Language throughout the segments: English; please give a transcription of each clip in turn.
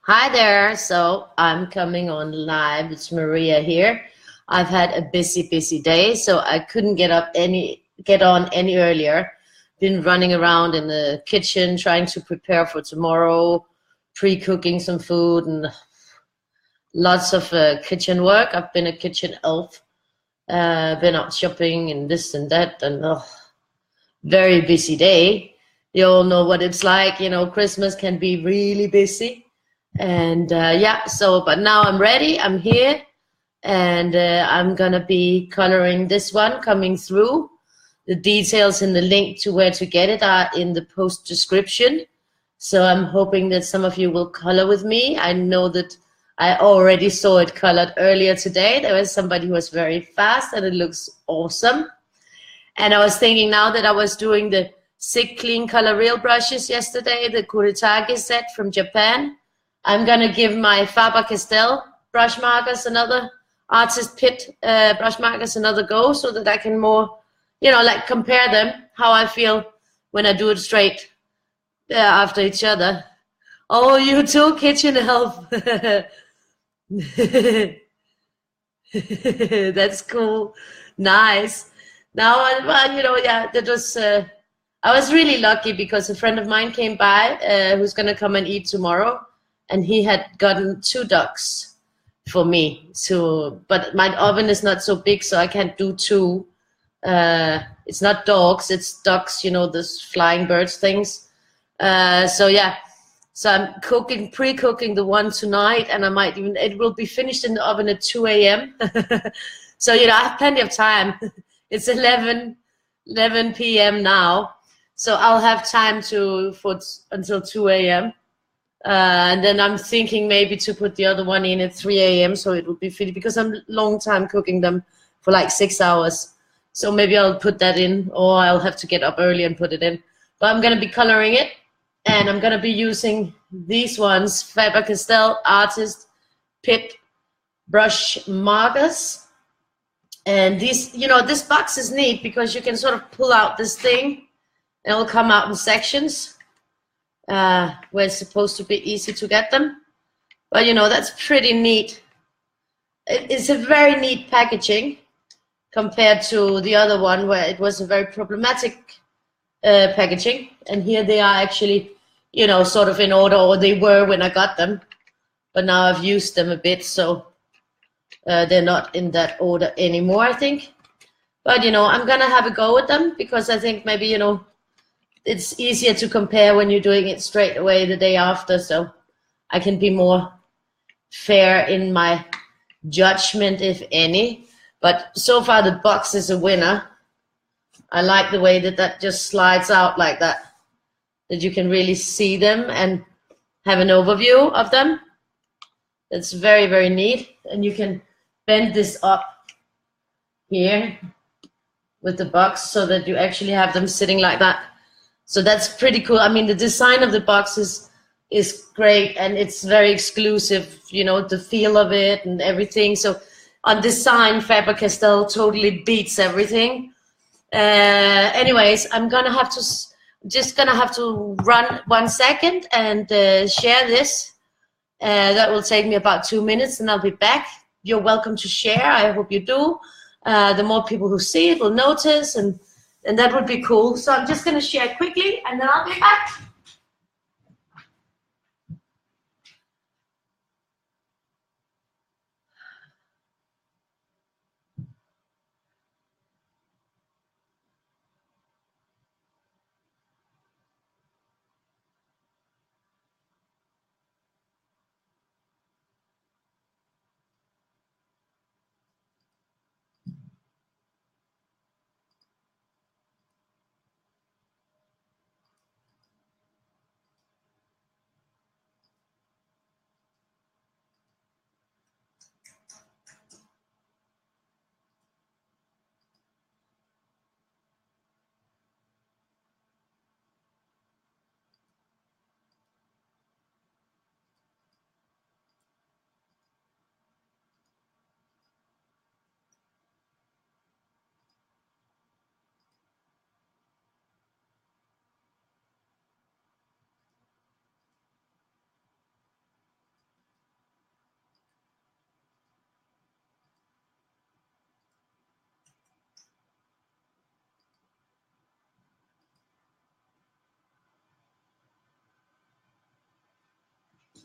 Hi there. So I'm coming on live. It's Maria here. I've had a busy day, so I couldn't get on any earlier. Been running around in the kitchen trying to prepare for tomorrow, pre-cooking some food and lots of kitchen work. I've been a kitchen elf. Been out shopping and this and that, and very busy day. You all know what it's like. Christmas can be really busy. And yeah, so, but now I'm ready. I'm here. And I'm going to be coloring this one coming through. The details and the link to where to get it are in the post description. So I'm hoping that some of you will color with me. I know that I already saw it colored earlier today. There was somebody who was very fast and it looks awesome. And I was thinking, now that I was doing the Sick Clean Color Real brushes yesterday, the Kuretake set from Japan, I'm going to give my Faber-Castell brush markers another, Artist Pit brush markers another go, so that I can more, like compare them, how I feel when I do it straight after each other. Oh, you too, Kitchen Elf. That's cool. Nice. Now, well, yeah, that was. I was really lucky because a friend of mine came by who's going to come and eat tomorrow, and he had gotten 2 ducks for me. So, but my oven is not so big, so I can't do two. It's not dogs, it's ducks. Those flying birds things. So yeah. So I'm pre-cooking the one tonight, and it will be finished in the oven at 2 a.m. So, I have plenty of time. It's 11 p.m. now. So I'll have time until 2 a.m. And then I'm thinking maybe to put the other one in at 3 a.m. so it will be finished, because I'm long time cooking them for like 6 hours. So maybe I'll put that in, or I'll have to get up early and put it in. But I'm going to be coloring it. And I'm going to be using these ones, Faber-Castell Artist Pit brush markers. And this box is neat because you can sort of pull out this thing. And it'll come out in sections where it's supposed to be easy to get them. But, that's pretty neat. It's a very neat packaging compared to the other one where it was a very problematic packaging. And here they are actually sort of in order, or they were when I got them, but now I've used them a bit, so they're not in that order anymore, I think. But, I'm going to have a go with them because I think maybe, it's easier to compare when you're doing it straight away the day after, so I can be more fair in my judgment, if any. But so far the box is a winner. I like the way that just slides out like that you can really see them and have an overview of them. That's very, very neat. And you can bend this up here with the box so that you actually have them sitting like that. So that's pretty cool. I mean, the design of the box is great, and it's very exclusive, the feel of it and everything. So on design, Faber-Castell totally beats everything. Anyways, I'm just gonna have to run 1 second and share this. That will take me about 2 minutes, and I'll be back. You're welcome to share. I hope you do. The more people who see it will notice, and that would be cool. So I'm just gonna share quickly, and then I'll be back.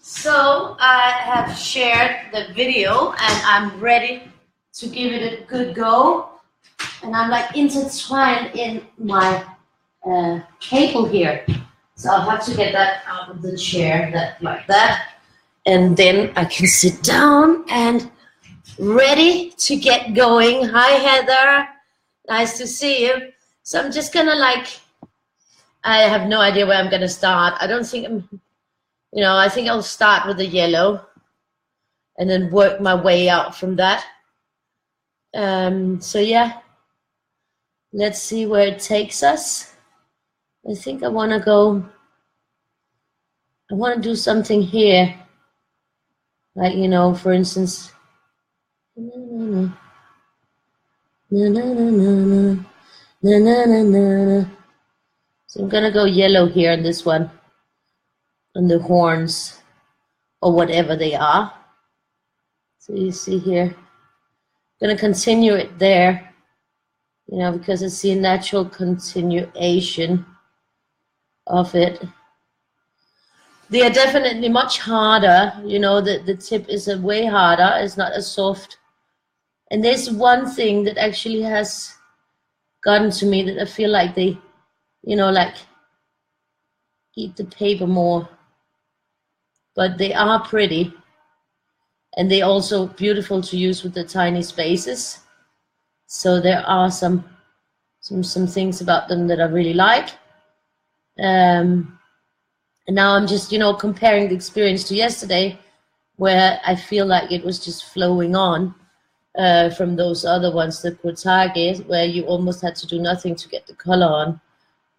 So I have shared the video and I'm ready to give it a good go. And I'm like intertwined in my cable here. So I'll have to get that out of the chair, like that. And then I can sit down and ready to get going. Hi, Heather. Nice to see you. So I'm just gonna I have no idea where I'm gonna start. I don't think I think I'll start with the yellow and then work my way out from that. So yeah, let's see where it takes us. I think I want to do something here. Like, for instance, so I'm gonna go yellow here on this one, on the horns, or whatever they are. So you see here, I'm gonna continue it there, because it's the natural continuation of it. They are definitely much harder, the tip is way harder, it's not as soft. And there's one thing that actually has gotten to me, that I feel like they, eat the paper more. But they are pretty. And they're also beautiful to use with the tiny spaces. So there are some things about them that I really like. And now I'm just, comparing the experience to yesterday, where I feel like it was just flowing on from those other ones, the Kotage, where you almost had to do nothing to get the color on.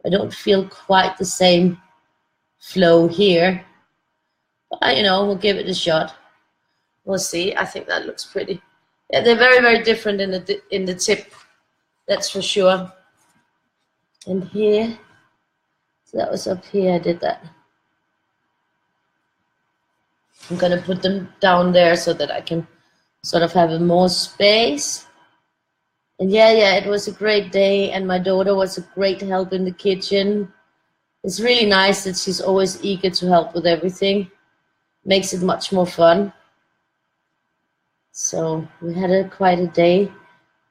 I don't feel quite the same flow here. But, we'll give it a shot. We'll see. I think that looks pretty. Yeah, they're very, very different in the tip. That's for sure. And here, so that was up here. I did that. I'm gonna put them down there so that I can sort of have more space. And yeah, it was a great day, and my daughter was a great help in the kitchen. It's really nice that she's always eager to help with everything. Makes it much more fun. So we had quite a day.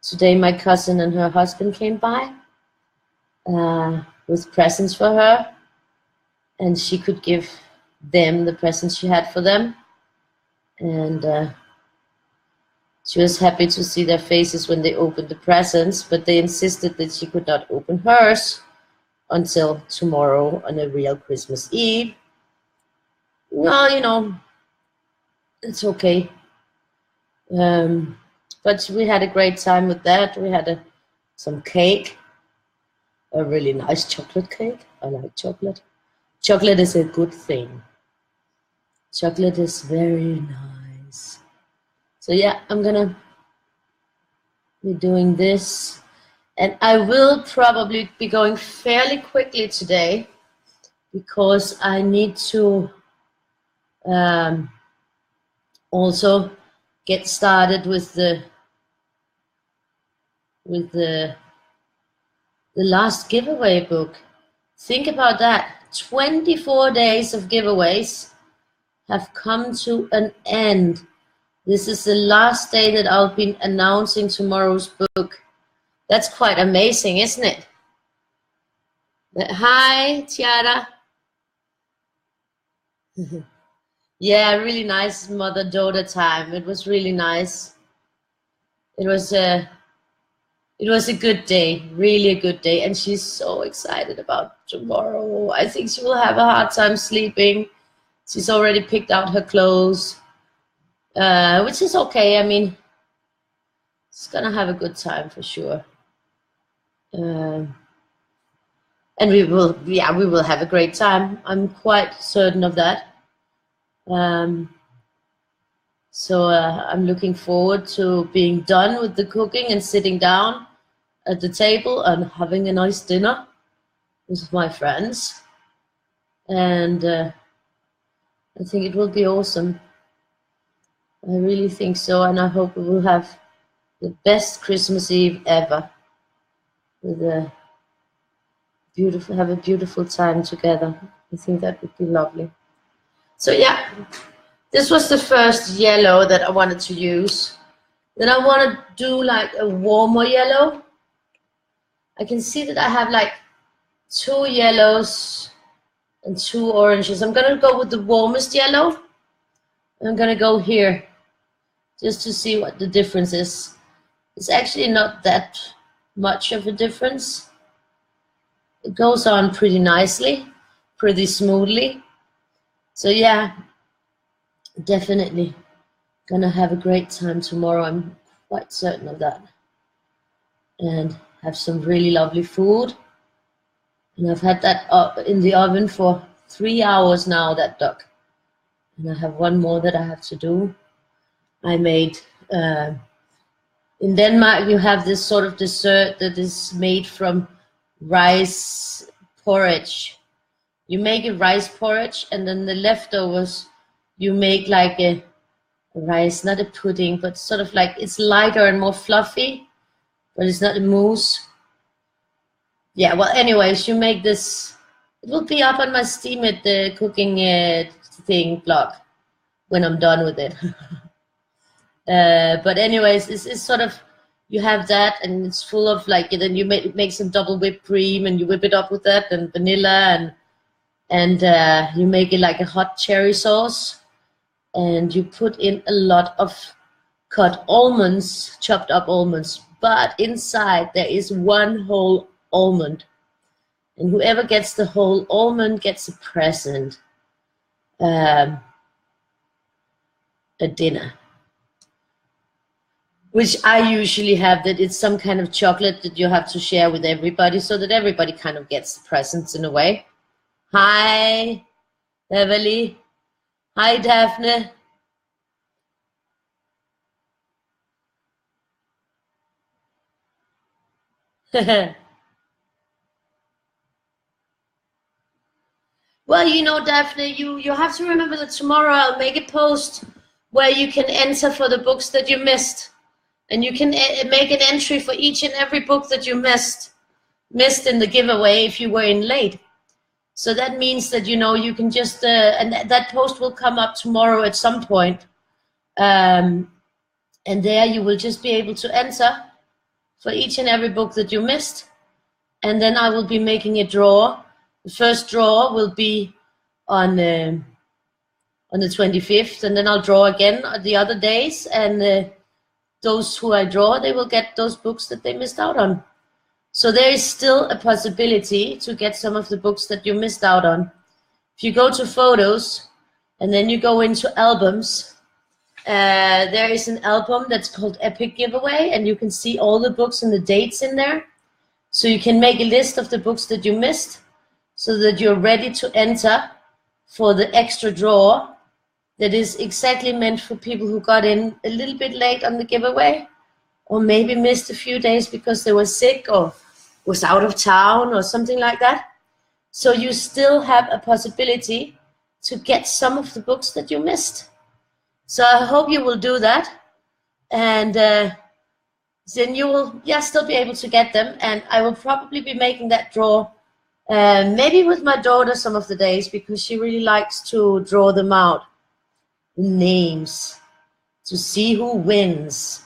Today my cousin and her husband came by with presents for her, and she could give them the presents she had for them. And she was happy to see their faces when they opened the presents, but they insisted that she could not open hers until tomorrow on a real Christmas Eve. Well, it's okay. But we had a great time with that. We had some cake, a really nice chocolate cake. I like chocolate. Chocolate is a good thing. Chocolate is very nice. So yeah, I'm gonna be doing this. And I will probably be going fairly quickly today, because I need to also get started with the last giveaway book. Think about that. 24 days of giveaways have come to an end. This is the last day that I'll be announcing tomorrow's book. That's quite amazing, isn't it? Hi, Tiara. Yeah, really nice mother-daughter time. It was really nice. It was a good day, really a good day, and she's so excited about tomorrow. I think she will have a hard time sleeping. She's already picked out her clothes, which is okay. I mean, she's gonna have a good time for sure. And we will have a great time. I'm quite certain of that. So I'm looking forward to being done with the cooking and sitting down at the table and having a nice dinner with my friends. And I think it will be awesome. I really think so, and I hope we will have the best Christmas Eve ever. With have a beautiful time together. I think that would be lovely. So yeah, This was the first yellow that I wanted to use. Then I want to do like a warmer yellow. I can see that I have like 2 yellows and 2 oranges. I'm gonna go with the warmest yellow. I'm gonna go here just to see what the difference is. It's actually not that much of a difference. It goes on pretty nicely, pretty smoothly. So yeah, definitely gonna have a great time tomorrow. I'm quite certain of that. And have some really lovely food. And I've had that up in the oven for 3 hours now, that duck. And I have one more that I have to do. I made, in Denmark you have this sort of dessert that is made from rice porridge. You make a rice porridge and then the leftovers you make like a rice, not a pudding, but sort of like it's lighter and more fluffy, but it's not a mousse. Yeah, well, anyways, you make this. It will be up on my Steam at the cooking thing blog when I'm done with it. But anyways, it's sort of, you have that and it's full of like, then you make some double whipped cream and you whip it up with that and vanilla and you make it like a hot cherry sauce. And you put in a lot of cut almonds, chopped up almonds, but inside there is 1 whole almond. And whoever gets the whole almond gets a present, a dinner. Which I usually have, that it's some kind of chocolate that you have to share with everybody so that everybody kind of gets the presents in a way. Hi, Beverly. Hi, Daphne. Well, you know, Daphne, you have to remember that tomorrow I'll make a post where you can enter for the books that you missed. And you can make an entry for each and every book that you missed in the giveaway if you were in late. So that means that, you know, you can just, and that post will come up tomorrow at some point. And there you will just be able to enter for each and every book that you missed. And then I will be making a draw. The first draw will be on the 25th, and then I'll draw again the other days. And those who I draw, they will get those books that they missed out on. So there is still a possibility to get some of the books that you missed out on. If you go to photos and then you go into albums, there is an album that's called Epic Giveaway, and you can see all the books and the dates in there. So you can make a list of the books that you missed so that you're ready to enter for the extra draw that is exactly meant for people who got in a little bit late on the giveaway, or maybe missed a few days because they were sick or was out of town or something like that. So you still have a possibility to get some of the books that you missed. So I hope you will do that. And then you will still be able to get them. And I will probably be making that draw maybe with my daughter some of the days, because she really likes to draw them out, names, to see who wins.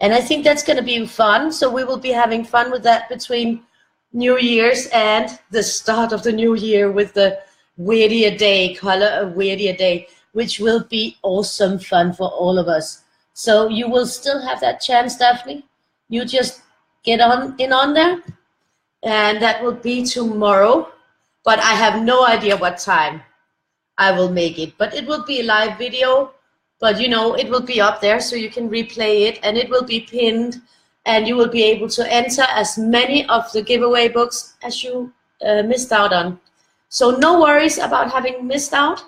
And I think that's going to be fun. So we will be having fun with that between New Year's and the start of the new year with the Weird a Day, Color a Weird a Day, which will be awesome fun for all of us. So you will still have that chance, Daphne. You just get on there, and that will be tomorrow. But I have no idea what time I will make it. But it will be a live video. But, you know, it will be up there so you can replay it, and it will be pinned, and you will be able to enter as many of the giveaway books as you missed out on. So no worries about having missed out.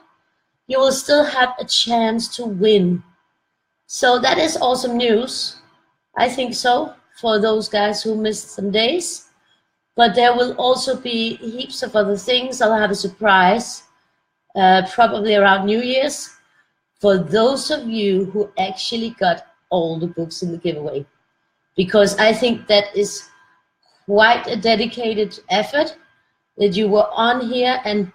You will still have a chance to win. So that is awesome news. I think so, for those guys who missed some days. But there will also be heaps of other things. I'll have a surprise, probably around New Year's, for those of you who actually got all the books in the giveaway. Because I think that is quite a dedicated effort, that you were on here and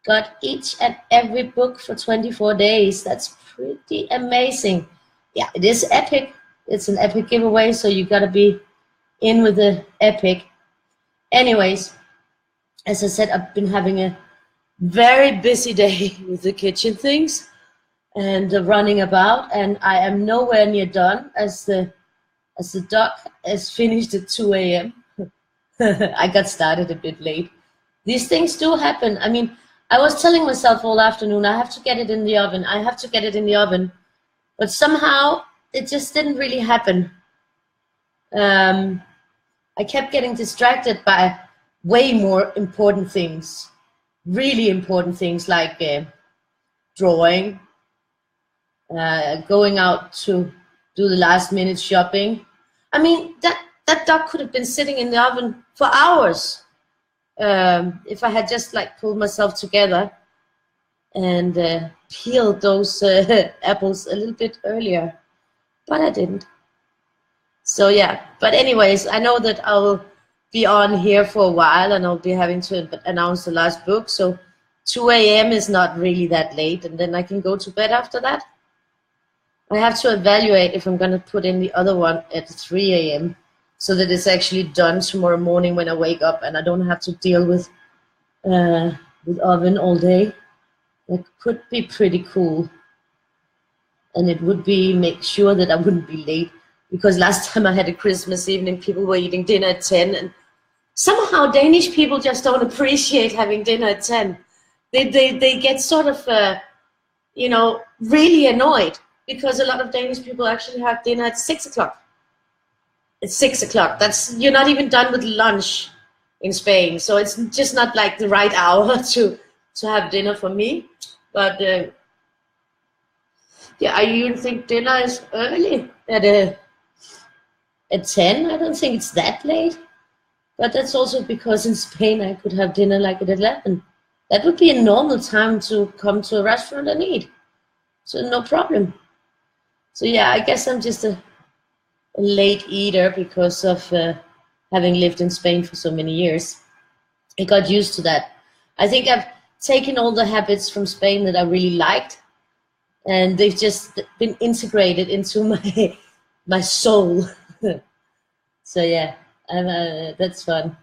got each and every book for 24 days. That's pretty amazing. Yeah, it is epic. It's an epic giveaway, so you gotta be in with the epic. Anyways, as I said, I've been having a very busy day with the kitchen things and running about, and I am nowhere near done as the doc is finished at 2 a.m. I got started a bit late. These things do happen. I mean, I was telling myself all afternoon, I have to get it in the oven. I have to get it in the oven. But somehow it just didn't really happen. I kept getting distracted by way more important things, really important things like drawing, going out to do the last minute shopping. I mean, that duck could have been sitting in the oven for hours if I had just like pulled myself together and peeled those apples a little bit earlier, but I didn't. So yeah, but anyways, I know that I'll be on here for a while and I'll be having to announce the last book. So 2 a.m. is not really that late, and then I can go to bed after that. I have to evaluate if I'm going to put in the other one at 3 a.m. so that it's actually done tomorrow morning when I wake up and I don't have to deal with oven all day. That could be pretty cool. And it would be make sure that I wouldn't be late, because last time I had a Christmas evening, people were eating dinner at 10, and somehow Danish people just don't appreciate having dinner at 10. They get sort of, you know, really annoyed, because a lot of Danish people actually have dinner at 6 o'clock. It's 6 o'clock. You're not even done with lunch in Spain, so it's just not like the right hour to have dinner for me. But yeah, I even think dinner is early at 10. I don't think it's that late. But that's also because in Spain I could have dinner like at 11. That would be a normal time to come to a restaurant and eat. So no problem. So yeah, I guess I'm just a late eater because of having lived in Spain for so many years. I got used to that. I think I've taken all the habits from Spain that I really liked, and they've just been integrated into my soul. So yeah, that's fun.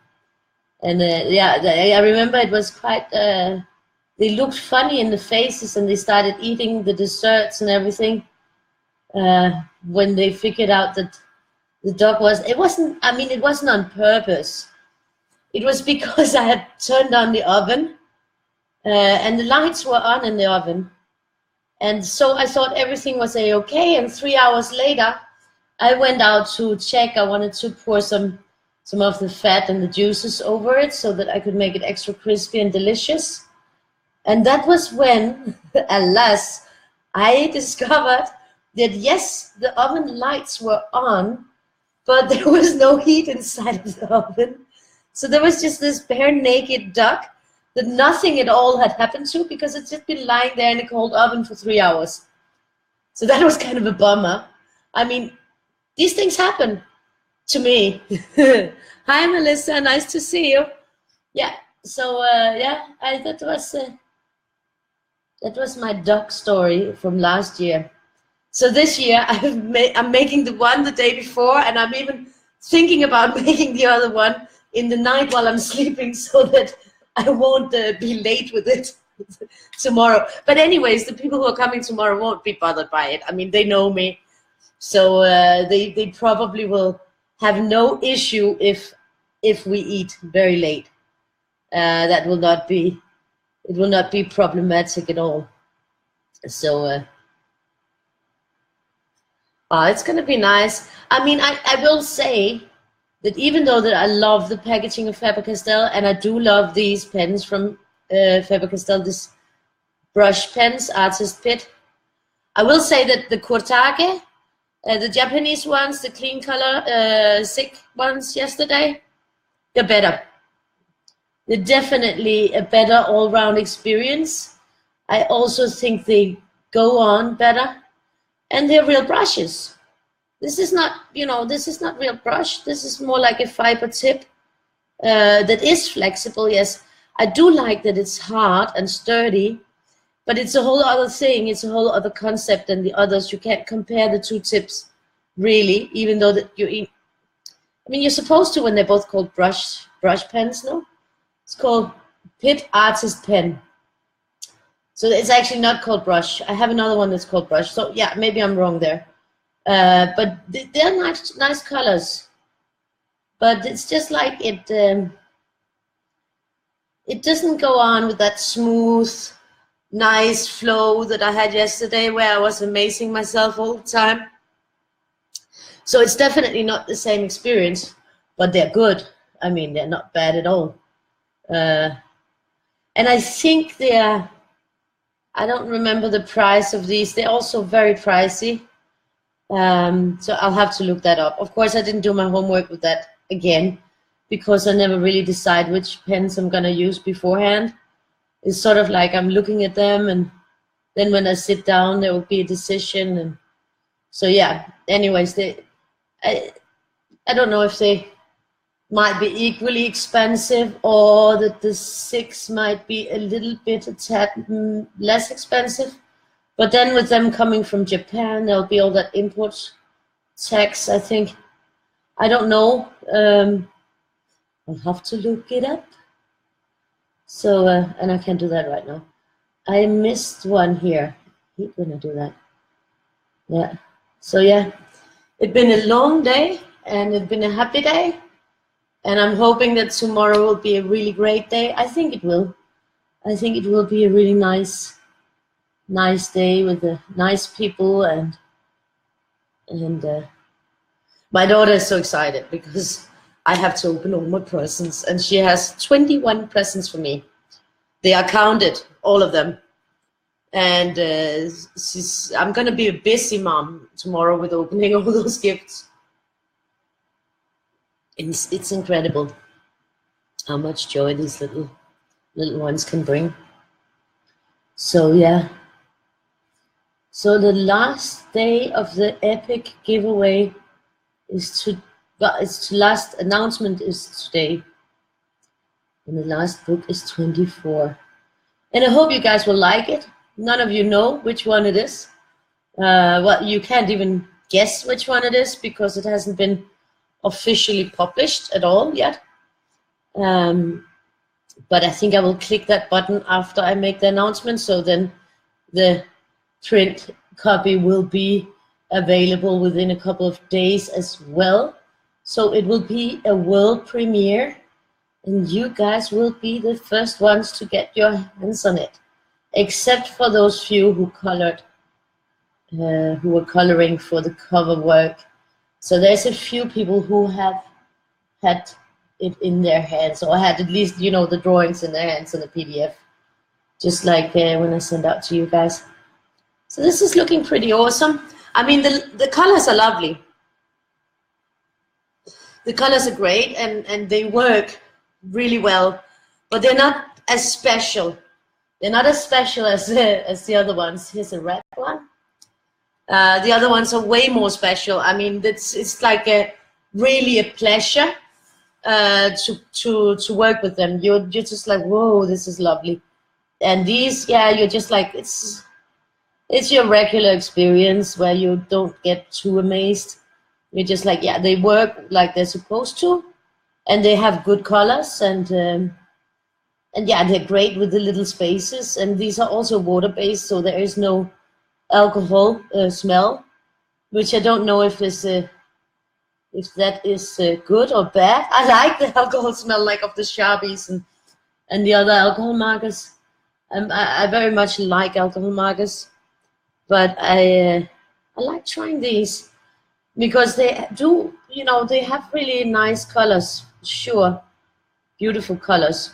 And yeah, I remember it was quite, they looked funny in the faces and they started eating the desserts and everything when they figured out that the dog it wasn't on purpose. It was because I had turned on the oven and the lights were on in the oven. And so I thought everything was okay. And 3 hours later, I went out to check. I wanted to pour some of the fat and the juices over it so that I could make it extra crispy and delicious. And that was when, alas, I discovered that yes, the oven lights were on, but there was no heat inside of the oven. So there was just this bare naked duck that nothing at all had happened to, because it's just been lying there in a cold oven for 3 hours. So that was kind of a bummer. I mean, these things happen to me. Hi, Melissa. Nice to see you. Yeah. So yeah, that was my duck story from last year. So this year I'm making the one the day before, and I'm even thinking about making the other one in the night while I'm sleeping, so that I won't be late with it tomorrow. But anyways, the people who are coming tomorrow won't be bothered by it. I mean, they know me. So they probably will have no issue if we eat very late. It will not be problematic at all. So it's gonna be nice. I mean, I will say that even though that I love the packaging of Faber-Castell, and I do love these pens from Faber-Castell, this brush pens, Artist Pit, I will say that the Kurtage, the Japanese ones, the clean color SICK ones yesterday, they're better. They're definitely a better all-round experience. I also think they go on better, and they're real brushes. This is not, this is not real brush. This is more like a fiber tip that is flexible. Yes, I do like that it's hard and sturdy, but it's a whole other thing. It's a whole other concept than the others. You can't compare the two tips, really, even though that I mean, you're supposed to when they're both called brush pens, no? It's called Pitt Artist Pen. So it's actually not called brush. I have another one that's called brush. So yeah, maybe I'm wrong there. But they're nice colors. But it's just like it doesn't go on with that smooth, nice flow that I had yesterday where I was amazing myself all the time. So it's definitely not the same experience, but they're good. I mean, they're not bad at all. And I think I don't remember the price of these. They're also very pricey. So I'll have to look that up. Of course, I didn't do my homework with that again because I never really decide which pens I'm going to use beforehand. It's sort of like I'm looking at them, and then when I sit down, there will be a decision. And so, yeah, anyways, I don't know if they might be equally expensive or that the 6 might be a little bit a tad less expensive. But then with them coming from Japan, there'll be all that import tax, I think. I don't know. I'll have to look it up. So, and I can't do that right now. I missed one here. He's gonna do that. Yeah. So yeah, it's been a long day and it's been a happy day. And I'm hoping that tomorrow will be a really great day. I think it will. I think it will be a really nice day with the nice people, and my daughter is so excited because I have to open all my presents, and she has 21 presents for me. They are counted, all of them, and I'm gonna be a busy mom tomorrow with opening all those gifts. It's incredible how much joy these little ones can bring. So yeah. So the last day of the epic giveaway last announcement is today. And the last book is 24. And I hope you guys will like it. None of you know which one it is. Well, you can't even guess which one it is because it hasn't been officially published at all yet. But I think I will click that button after I make the announcement, so then the print copy will be available within a couple of days as well. So it will be a world premiere, and you guys will be the first ones to get your hands on it, except for those few who were coloring for the cover work. So there's a few people who have had it in their hands, or had at least, you know, the drawings in their hands in the PDF, just like when I send out to you guys. So this is looking pretty awesome. I mean, the colors are lovely. The colors are great, and they work really well, but they're not as special. They're not as special as the other ones. Here's a red one. The other ones are way more special. I mean, it's like really a pleasure to work with them. You're just like, whoa, this is lovely. And these, yeah, you're just like, it's your regular experience where you don't get too amazed. You're just like, yeah, they work like they're supposed to, and they have good colors, and yeah, they're great with the little spaces. And these are also water-based, so there is no alcohol smell, which I don't know if that is good or bad. I like the alcohol smell, like of the Sharpies and the other alcohol markers. I very much like alcohol markers, but I like trying these because they do, you know, they have really nice colors, sure, beautiful colors,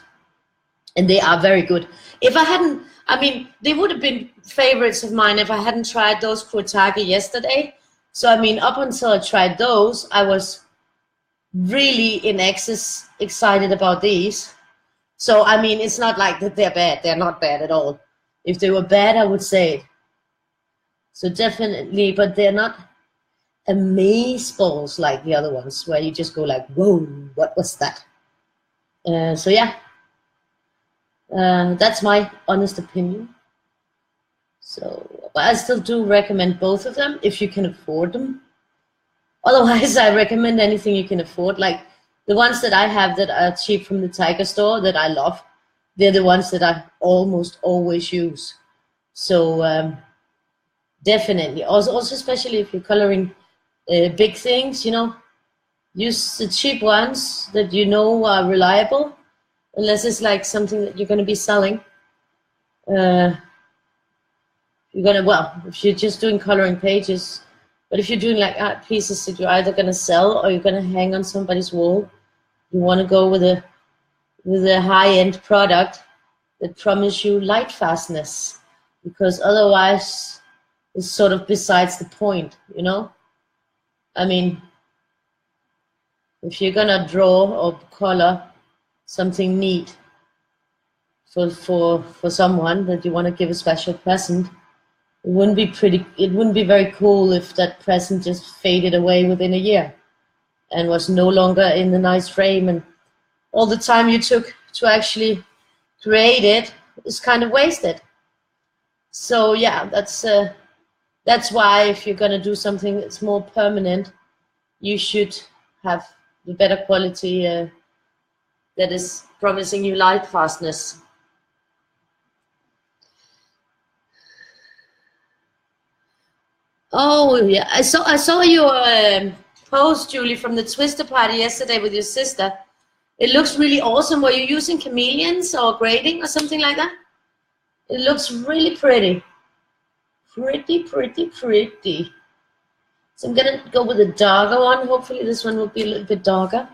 and they are very good. If I hadn't, I mean, they would have been favorites of mine if I hadn't tried those Kurotake yesterday. So, I mean, up until I tried those, I was really in excess excited about these. So, I mean, it's not like that they're bad. They're not bad at all. If they were bad, I would say it. So definitely, but they're not amaze balls like the other ones, where you just go like, whoa, what was that? So, yeah. That's my honest opinion. So, but I still do recommend both of them if you can afford them. Otherwise, I recommend anything you can afford. Like the ones that I have that are cheap from the Tiger store that I love, they're the ones that I almost always use. So definitely, also especially if you're coloring big things, you know, use the cheap ones that you know are reliable, unless it's like something that you're going to be selling. If you're just doing coloring pages, but if you're doing like art pieces that you're either going to sell or you're going to hang on somebody's wall, you want to go with a high-end product that promise you light fastness, because otherwise it's sort of besides the point, you know? I mean, if you're going to draw or color something neat for someone that you want to give a special present, it wouldn't be very cool if that present just faded away within a year and was no longer in the nice frame, and all the time you took to actually create it is kind of wasted. So yeah, that's why if you're gonna do something that's more permanent, you should have the better quality that is promising you light fastness. Oh yeah, I saw your post, Julie, from the Twister party yesterday with your sister. It looks really awesome. Were you using chameleons or grading or something like that? It looks really pretty. Pretty. So I'm gonna go with a darker one. Hopefully this one will be a little bit darker.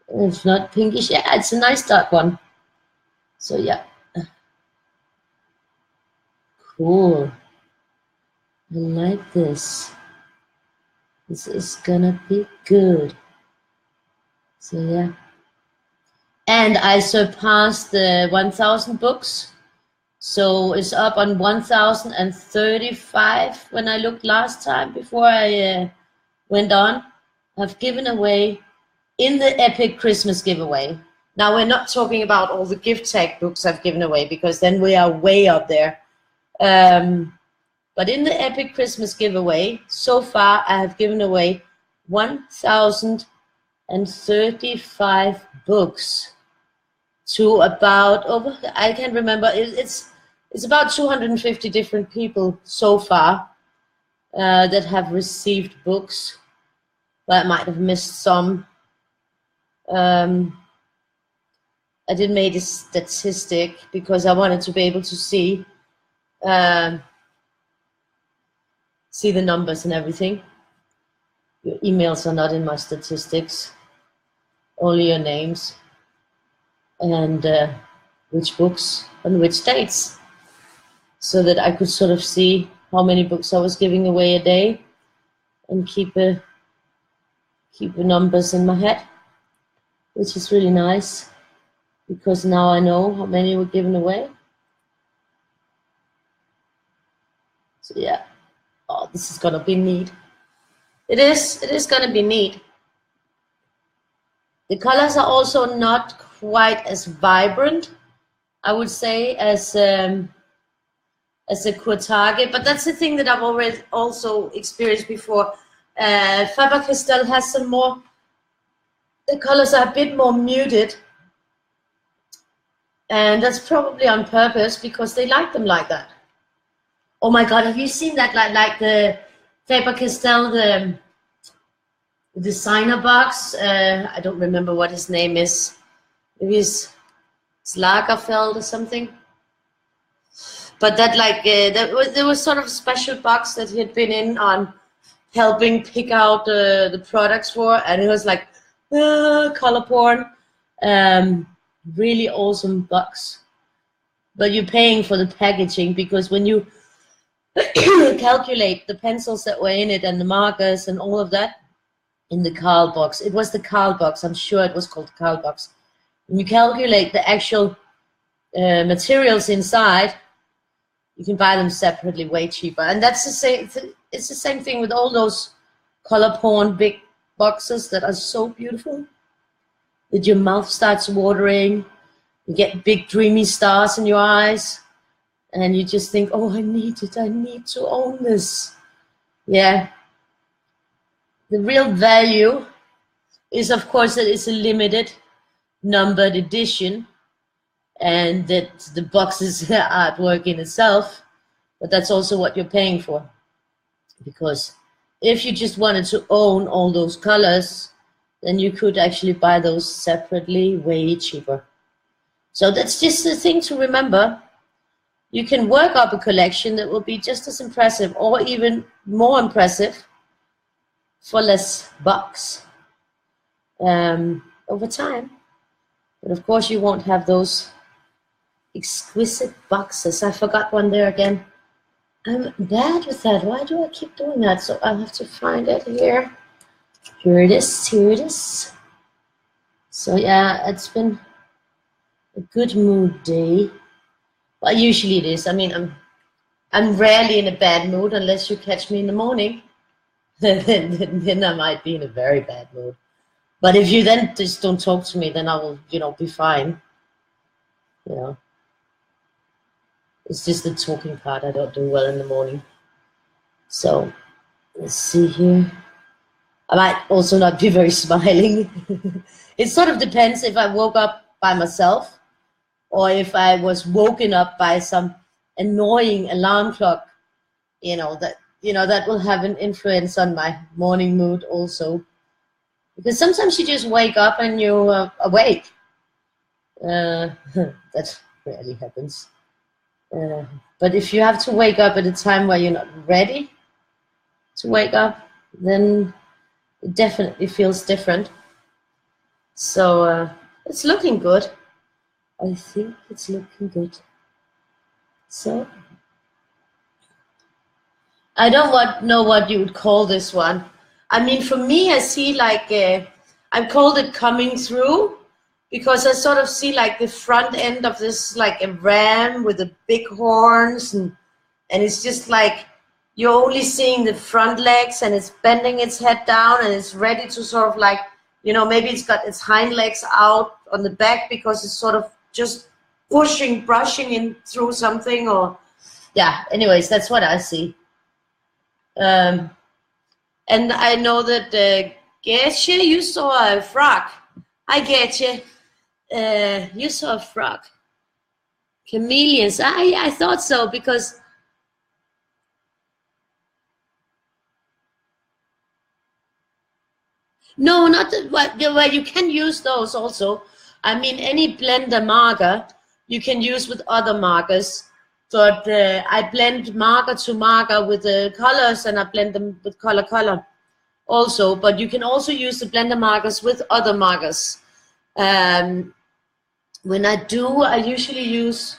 It's not pinkish. Yeah, it's a nice dark one. So yeah. Cool. I like this. This is gonna be good. So yeah. And I surpassed the 1,000 books. So it's up on 1,035 when I looked last time before I went on. I've given away in the Epic Christmas giveaway. Now we're not talking about all the gift tag books I've given away, because then we are way up there. But in the Epic Christmas giveaway, so far I have given away 1,035 books to about I can't remember. It's about 250 different people so far that have received books, but I might have missed some. I did make a statistic because I wanted to be able to see the numbers and everything. Your emails are not in my statistics, only your names and which books on which dates, so that I could sort of see how many books I was giving away a day and keep the numbers in my head, which is really nice, because now I know how many were given away. So yeah, oh, this is gonna be neat. It is gonna be neat. The colors are also not quite as vibrant, I would say, as a Kurtage, but that's the thing that I've already also experienced before. Faber-Castell has some more, the colors are a bit more muted, and that's probably on purpose because they like them like that. Oh my God, have you seen that? Like the Faber-Castell, the designer box. I don't remember what his name is. Maybe it's Lagerfeld or something. But that there was sort of a special box that he had been in on helping pick out the products for, and it was like color porn. Really awesome box. But you're paying for the packaging, because when you calculate the pencils that were in it and the markers and all of that in the Carl box, it was the Carl box, I'm sure it was called the Carl box. When you calculate the actual materials inside, you can buy them separately, way cheaper. And that's the same. It's the same thing with all those color porn big boxes that are so beautiful that your mouth starts watering. You get big dreamy stars in your eyes, and you just think, oh, I need it, I need to own this. Yeah. The real value is, of course, that it's a limited numbered edition, and that the box is artwork in itself, but that's also what you're paying for. Because if you just wanted to own all those colors, then you could actually buy those separately, way cheaper. So that's just the thing to remember. You can work up a collection that will be just as impressive or even more impressive for less bucks over time. But of course you won't have those exquisite boxes. I forgot one there again. I'm bad with that. Why do I keep doing that? So I'll have to find it here. Here it is. Here it is. So yeah, it's been a good mood day. Well, usually it is. I mean, I'm rarely in a bad mood unless you catch me in the morning. then I might be in a very bad mood. But if you then just don't talk to me, then I will, be fine. It's just the talking part I don't do well in the morning. So let's see here. I might also not be very smiling. It sort of depends if I woke up by myself or if I was woken up by some annoying alarm clock. That will have an influence on my morning mood also. Because sometimes you just wake up and you're awake. That rarely happens. But if you have to wake up at a time where you're not ready to wake up, then it definitely feels different. So it's looking good. I think it's looking good. So I don't know what you would call this one. I mean, for me, I see like, I've called it coming through, because I sort of see like the front end of this, like a ram with the big horns, and it's just like you're only seeing the front legs, and it's bending its head down, and it's ready to sort of like, maybe it's got its hind legs out on the back because it's sort of just brushing in through something, or yeah. Anyways, that's what I see. And I know that Gesche, you saw a frog. Hi, Gesche. You saw a frog. Chameleons. I thought so, because no, not well, you can use those also. I mean, any blender marker you can use with other markers, but I blend marker to marker with the colors, and I blend them with color also. But you can also use the blender markers with other markers. When I do, I usually use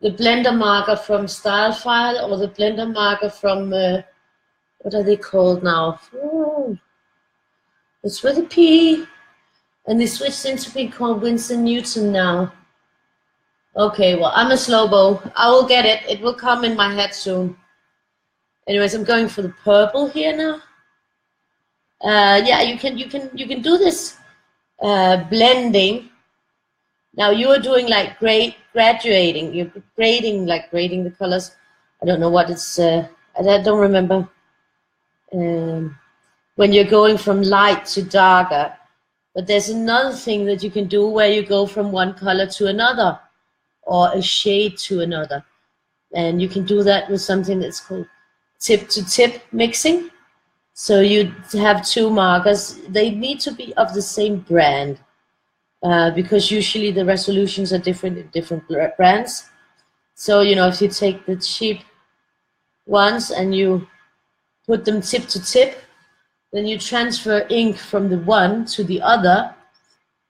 the blender marker from Stylefile, or the blender marker from, what are they called now? Oh, it's with a P, and they switched into being called Winston Newton now. Okay, well, I'm a slowbo. I will get it. It will come in my head soon. Anyways, I'm going for the purple here now. Yeah, you can do this blending. Now you are doing like graduating. You're grading the colors. I don't know what it's. I don't remember. When you're going from light to darker, but there's another thing that you can do where you go from one color to another, or a shade to another, and you can do that with something that's called tip-to-tip mixing. So you have two markers. They need to be of the same brand, because usually the resolutions are different in different brands. So if you take the cheap ones and you put them tip to tip, then you transfer ink from the one to the other,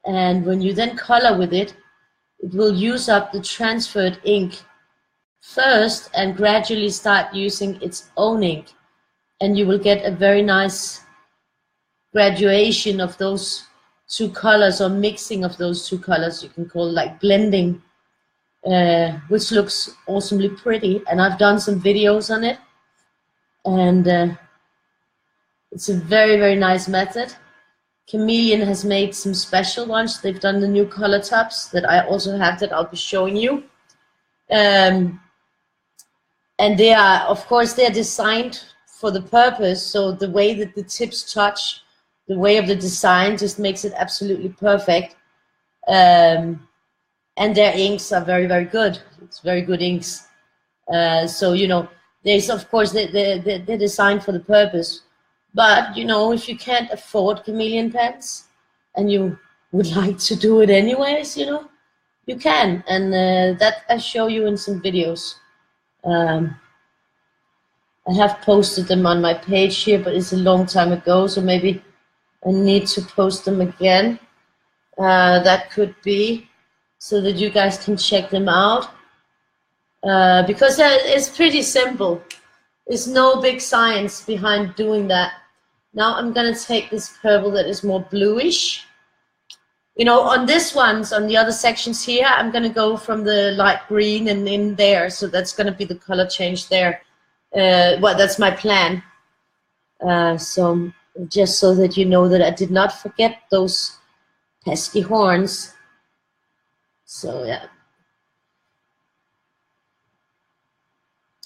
and when you then color with it, it will use up the transferred ink first and gradually start using its own ink, and you will get a very nice graduation of those two colors, or mixing of those two colors. You can call it like blending, which looks awesomely pretty, and I've done some videos on it, and it's a very, very nice method. Chameleon has made some special ones. They've done the new color tops that I also have that I'll be showing you. And they are, of course, they're designed for the purpose. So the way that the tips touch, the way of the design just makes it absolutely perfect. And their inks are very, very good. It's very good inks. So, you know, there's, of course, they're designed for the purpose. But, you know, if you can't afford Chameleon pens and you would like to do it anyways, you know, you can. And that I show you in some videos. I have posted them on my page here, but it's a long time ago, so maybe I need to post them again. That could be so that you guys can check them out. Because it's pretty simple. There's no big science behind doing that. Now I'm gonna take this purple that is more bluish. You know, on this ones, on the other sections here, I'm gonna go from the light green and in there, so that's gonna be the color change there. Well, that's my plan. So just so that you know that I did not forget those pesky horns. So yeah.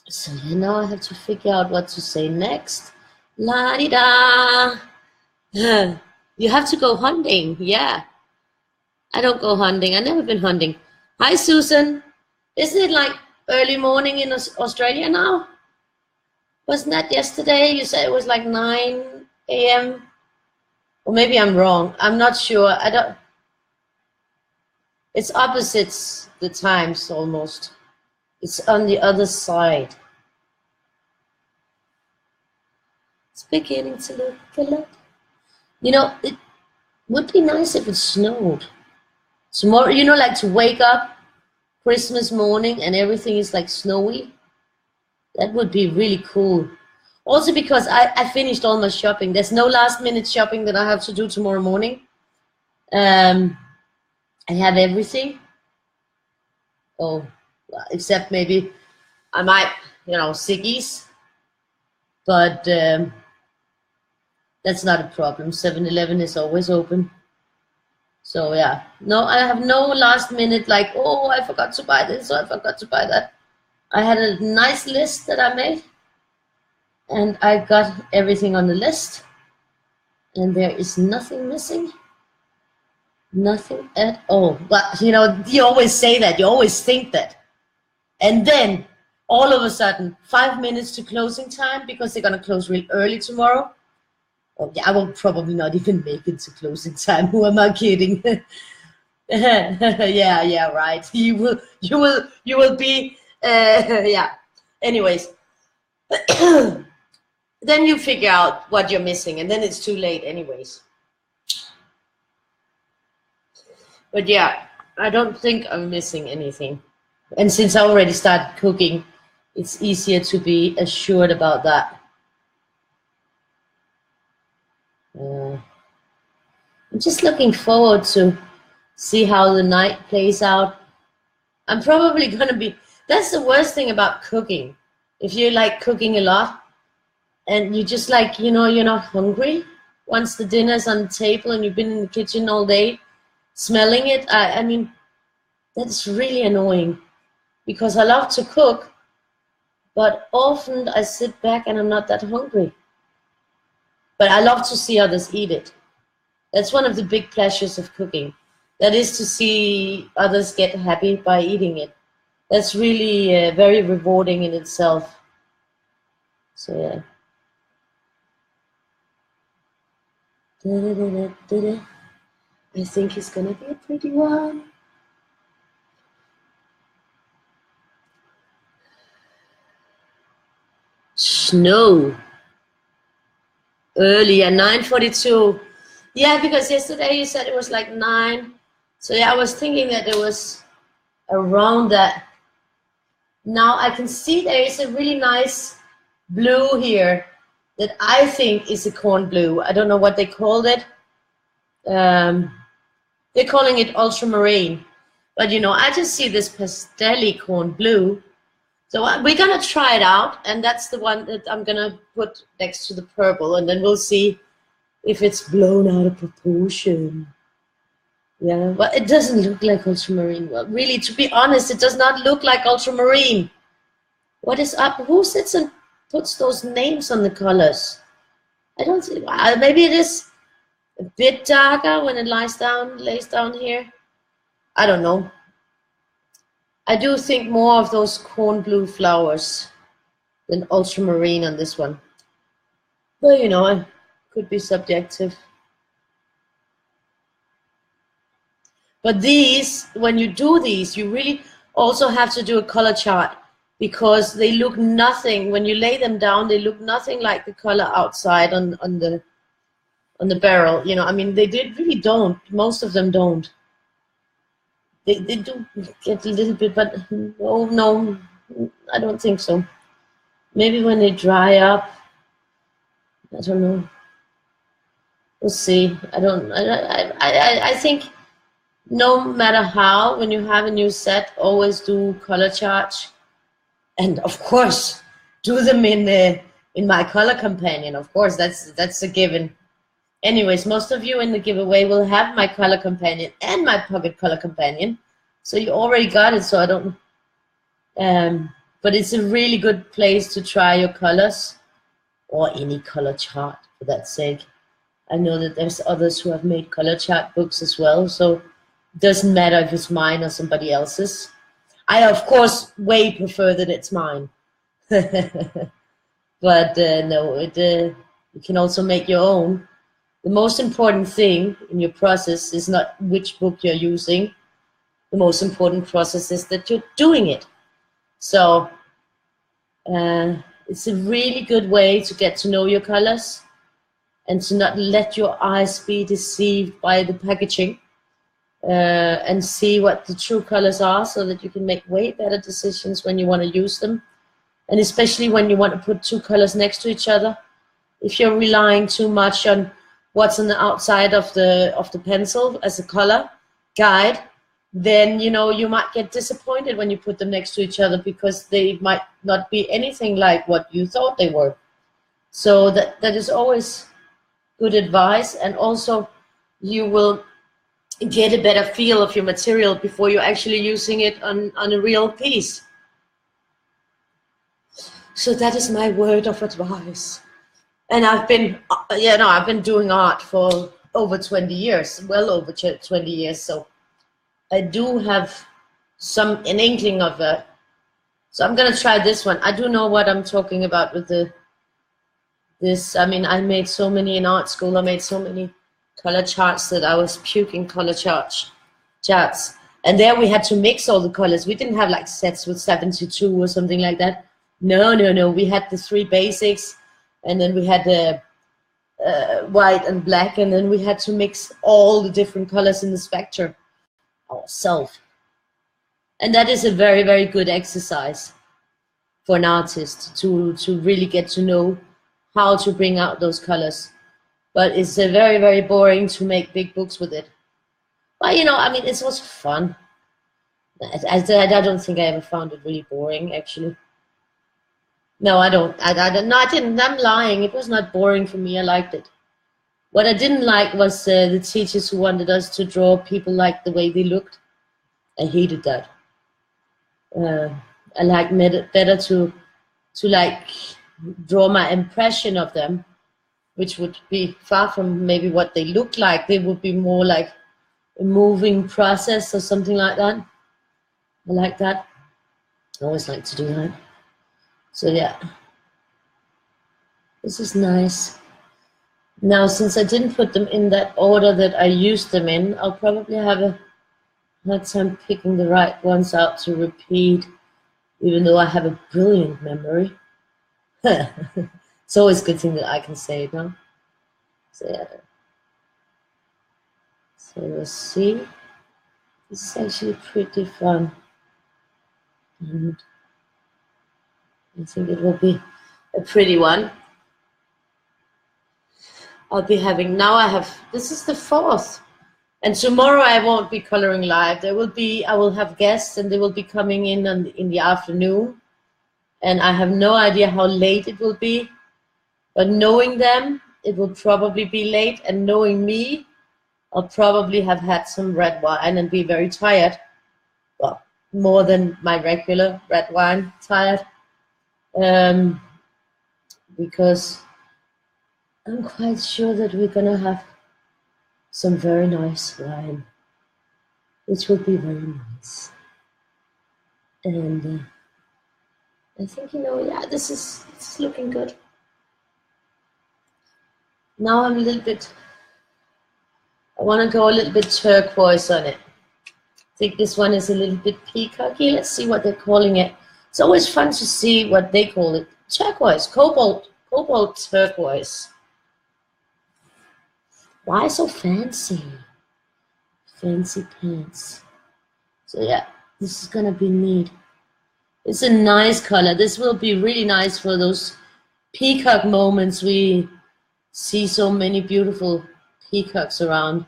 So yeah, now I have to figure out what to say next. La-di-da. You have to go hunting. Yeah. I don't go hunting. I've never been hunting. Hi, Susan. Isn't it like early morning in Australia now? Wasn't that yesterday? You said it was like 9 a.m. Or maybe I'm wrong. I'm not sure. I don't. It's opposites the times almost. It's on the other side. It's beginning to look a lot. You know, it would be nice if it snowed. Tomorrow, you know, like to wake up Christmas morning and everything is like snowy. That would be really cool. Also because I finished all my shopping. There's no last minute shopping that I have to do tomorrow morning. I have everything. Oh, except maybe I might, you know, Siggy's. But that's not a problem. 7-Eleven is always open. So yeah, no, I have no last minute like, oh, I forgot to buy this or I forgot to buy that. I had a nice list that I made and I got everything on the list and there is nothing missing. Nothing at all. But you know, you always say that, you always think that. And then all of a sudden, 5 minutes to closing time because they're gonna close real early tomorrow. Oh, yeah, I will probably not even make it to closing time. Who am I kidding? yeah, right. You will be. Yeah. Anyways, then you figure out what you're missing, and then it's too late, anyways. But yeah, I don't think I'm missing anything. And since I already started cooking, it's easier to be assured about that. I'm just looking forward to see how the night plays out. I'm probably going to be, that's the worst thing about cooking. If you like cooking a lot and you just like, you know, you're not hungry once the dinner's on the table and you've been in the kitchen all day smelling it. I mean, that's really annoying because I love to cook, but often I sit back and I'm not that hungry. But I love to see others eat it. That's one of the big pleasures of cooking. That is to see others get happy by eating it. That's really very rewarding in itself. So yeah. I think it's gonna be a pretty one. Snow. Earlier, 9:42. Yeah, because yesterday you said it was like 9. So yeah, I was thinking that it was around that. Now I can see there is a really nice blue here that I think is a corn blue. I don't know what they called it. They're calling it ultramarine. But you know, I just see this pastel-y corn blue. So we're gonna try it out, and that's the one that I'm gonna put next to the purple, and then we'll see if it's blown out of proportion. Yeah, well, it doesn't look like ultramarine. Well, really, to be honest, it does not look like ultramarine. What is up? Who sits and puts those names on the colors? I don't see. Maybe it is a bit darker when it lays down here. I don't know. I do think more of those corn blue flowers than ultramarine on this one. But you know, it could be subjective. But these, when you do these, you really also have to do a color chart, because they look nothing, when you lay them down, they look nothing like the color outside on the barrel. You know, I mean, really don't. Most of them don't. They do get a little bit, but no, I don't think so. Maybe when they dry up, I don't know. We'll see. I think no matter how, when you have a new set, always do color charts, and of course do them in my color companion. Of course, that's a given. Anyways, most of you in the giveaway will have my color companion and my pocket color companion, so you already got it. So I don't. But it's a really good place to try your colors, or any color chart for that sake. I know that there's others who have made color chart books as well, so it doesn't matter if it's mine or somebody else's. I, of course, way prefer that it's mine. But no, you can also make your own. The most important thing in your process is not which book you're using. The most important process is that you're doing it. So it's a really good way to get to know your colors and to not let your eyes be deceived by the packaging, and see what the true colors are, so that you can make way better decisions when you want to use them. And especially when you want to put two colors next to each other. If you're relying too much on what's on the outside of the pencil as a color guide, then you know you might get disappointed when you put them next to each other, because they might not be anything like what you thought they were. So that is always good advice, and also you will get a better feel of your material before you're actually using it on a real piece. So that is my word of advice. And I've been doing art for over 20 years, well over 20 years. So I do have an inkling of that. So I'm gonna try this one. I do know what I'm talking about with this. I mean, I made so many in art school. I made so many color charts that I was puking color charts. And there we had to mix all the colors. We didn't have like sets with 72 or something like that. No. We had the 3 basics, and then we had the white and black, and then we had to mix all the different colors in the spectrum ourselves. And that is a very, very good exercise for an artist to really get to know how to bring out those colors. But it's very, very boring to make big books with it. But you know, I mean, it's also fun. I don't think I ever found it really boring, actually. No, I don't. No, I didn't. I'm lying. It was not boring for me. I liked it. What I didn't like was the teachers who wanted us to draw people like the way they looked. I hated that. I liked it better to like draw my impression of them, which would be far from maybe what they look like. They would be more like a moving process or something like that. I like that. I always like to do that. So yeah, this is nice. Now, since I didn't put them in that order that I used them in, I'll probably have a hard time picking the right ones out to repeat, even though I have a brilliant memory. It's always a good thing that I can say it, huh? So yeah. So let's see. This is actually pretty fun. And I think it will be a pretty one. I'll be having, this is the 4th. And tomorrow I won't be coloring live. I will have guests, and they will be coming in the afternoon. And I have no idea how late it will be. But knowing them, it will probably be late, and knowing me, I'll probably have had some red wine and be very tired. Well, more than my regular red wine tired. Because I'm quite sure that we're gonna have some very nice wine, which will be very nice. And I think, yeah, this is looking good. Now I'm a little bit, I want to go a little bit turquoise on it. I think this one is a little bit peacocky. Let's see what they're calling it. It's always fun to see what they call it. Turquoise, cobalt turquoise. Why so fancy? Fancy pants. So yeah, this is gonna be neat. It's a nice color. This will be really nice for those peacock moments. We see so many beautiful peacocks around.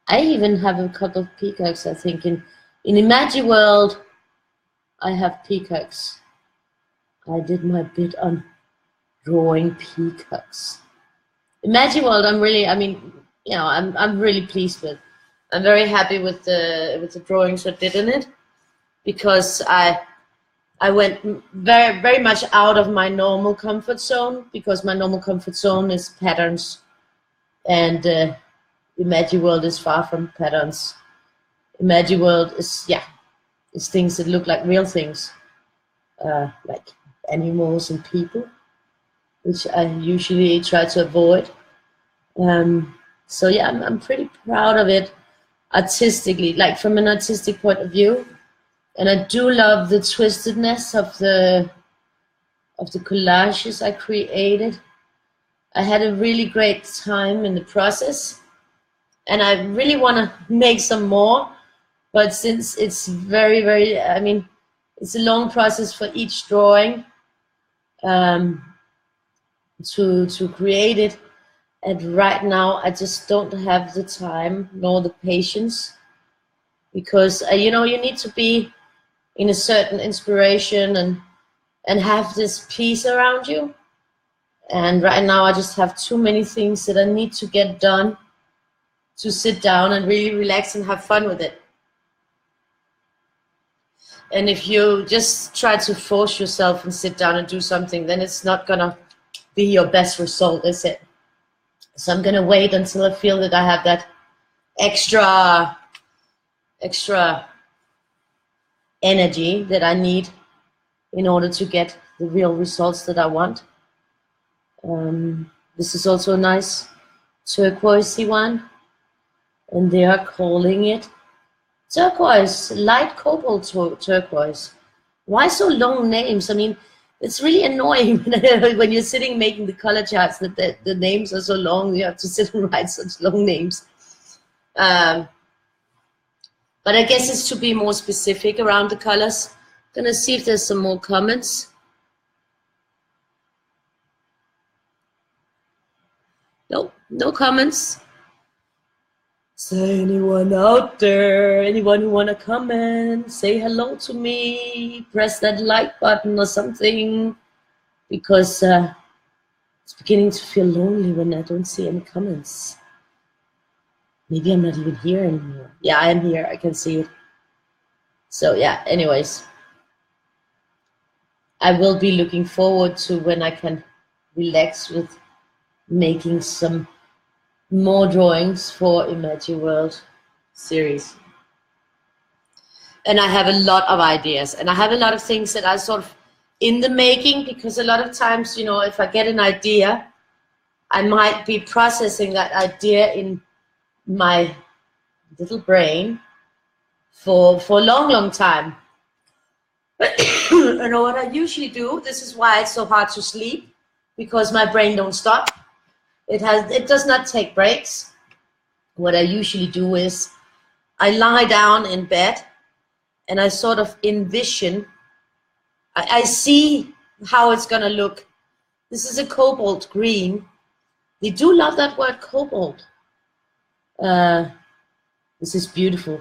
I even have a couple of peacocks, I think. In Imagiworld, I have peacocks. I did my bit on drawing peacocks. Imagiworld, I'm really pleased with. I'm very happy with the drawings I did in it, because I went very, very much out of my normal comfort zone, because my normal comfort zone is patterns, and Imagiworld is far from patterns. Imagiworld is things that look like real things, like animals and people, which I usually try to avoid. So yeah, I'm pretty proud of it artistically, like from an artistic point of view. And I do love the twistedness of the collages I created. I had a really great time in the process, and I really want to make some more. But since it's very, very, it's a long process for each drawing to create it. And right now, I just don't have the time nor the patience, because you need to be in a certain inspiration and have this peace around you. And right now, I just have too many things that I need to get done to sit down and really relax and have fun with it. And if you just try to force yourself and sit down and do something, then it's not gonna be your best result, is it? So I'm gonna wait until I feel that I have that extra energy that I need in order to get the real results that I want. This is also a nice turquoisey one, and they are calling it turquoise, light cobalt turquoise. Why so long names? I mean, it's really annoying when you're sitting making the color charts that the names are so long. You have to sit and write such long names. But I guess it's to be more specific around the colors. Gonna see if there's some more comments. Nope, no comments. Is there anyone out there? Anyone who wanna comment? Say hello to me. Press that like button or something, because it's beginning to feel lonely when I don't see any comments. Maybe I'm not even here anymore. Yeah, I am here. I can see it. So yeah, anyways, I will be looking forward to when I can relax with making some more drawings for Imagiworld series. And I have a lot of ideas, and I have a lot of things that are sort of in the making, because a lot of times, if I get an idea, I might be processing that idea in my little brain for a long, long time. And what I usually do, this is why it's so hard to sleep, because my brain don't stop. It does not take breaks. What I usually do is I lie down in bed and I sort of envision, I see how it's gonna look. This is a cobalt green. They do love that word cobalt. This is beautiful.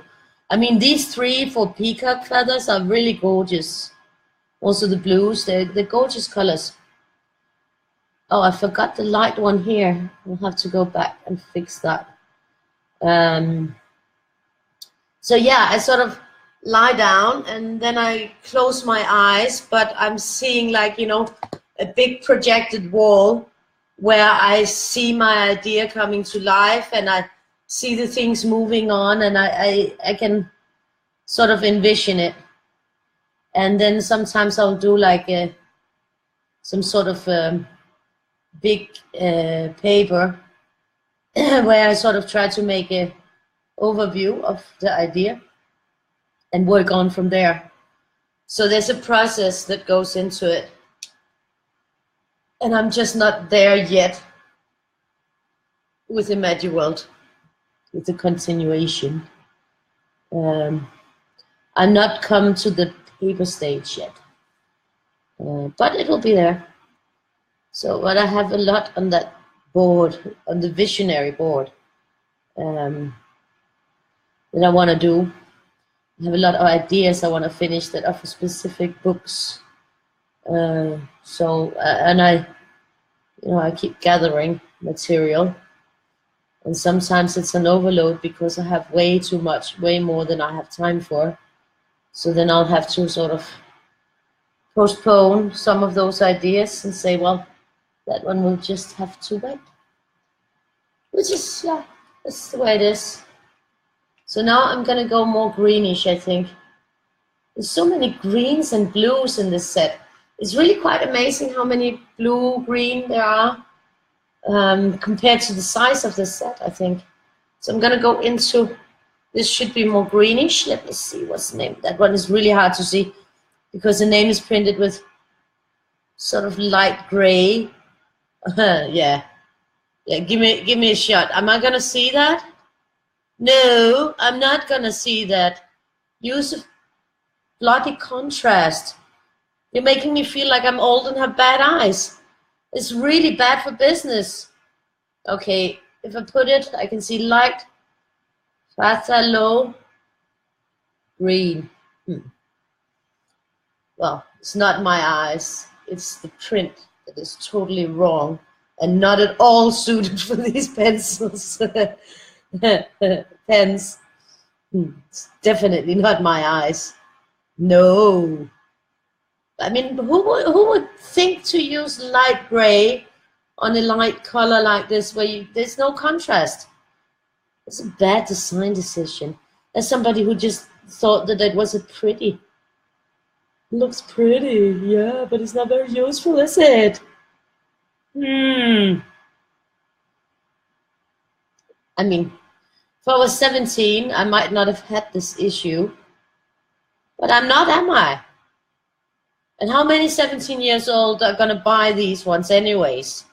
I mean, these 3 for peacock feathers are really gorgeous. Also the blues, they're gorgeous colors. Oh, I forgot the light one here. We'll have to go back and fix that. So yeah, I sort of lie down and then I close my eyes, but I'm seeing like, you know, a big projected wall where I see my idea coming to life and I see the things moving on and I can sort of envision it. And then sometimes I'll do like some sort of big paper where I sort of try to make a overview of the idea and work on from there. So there's a process that goes into it. And I'm just not there yet with ImagiWorld, with the continuation. I'm not come to the paper stage yet, but it will be there. So, but I have a lot on that board, on the visionary board, that I want to do. I have a lot of ideas I want to finish that are for specific books. And I keep gathering material, and sometimes it's an overload because I have way too much, way more than I have time for. So then I'll have to sort of postpone some of those ideas and say, well, that one will just have to wait. Which is, yeah, that's the way it is. So now I'm going to go more greenish, I think. There's so many greens and blues in this set. It's really quite amazing how many blue, green there are compared to the size of the set, I think. So I'm going to go into, this should be more greenish. Let me see what's the name. That one is really hard to see because the name is printed with sort of light gray. Yeah, give me a shot. Am I going to see that? No, I'm not going to see that. Use of bloody contrast. You're making me feel like I'm old and have bad eyes. It's really bad for business. Okay, if I put it, I can see light, faster, low, green. Well, it's not my eyes. It's the print that is totally wrong and not at all suited for these pencils. Pens. It's definitely not my eyes. No. I mean, who would think to use light gray on a light color like this where there's no contrast? It's a bad design decision. As somebody who just thought that it was a pretty. It looks pretty, yeah, but it's not very useful, is it? I mean, if I was 17, I might not have had this issue. But I'm not, am I? And how many 17 years old are going to buy these ones anyways?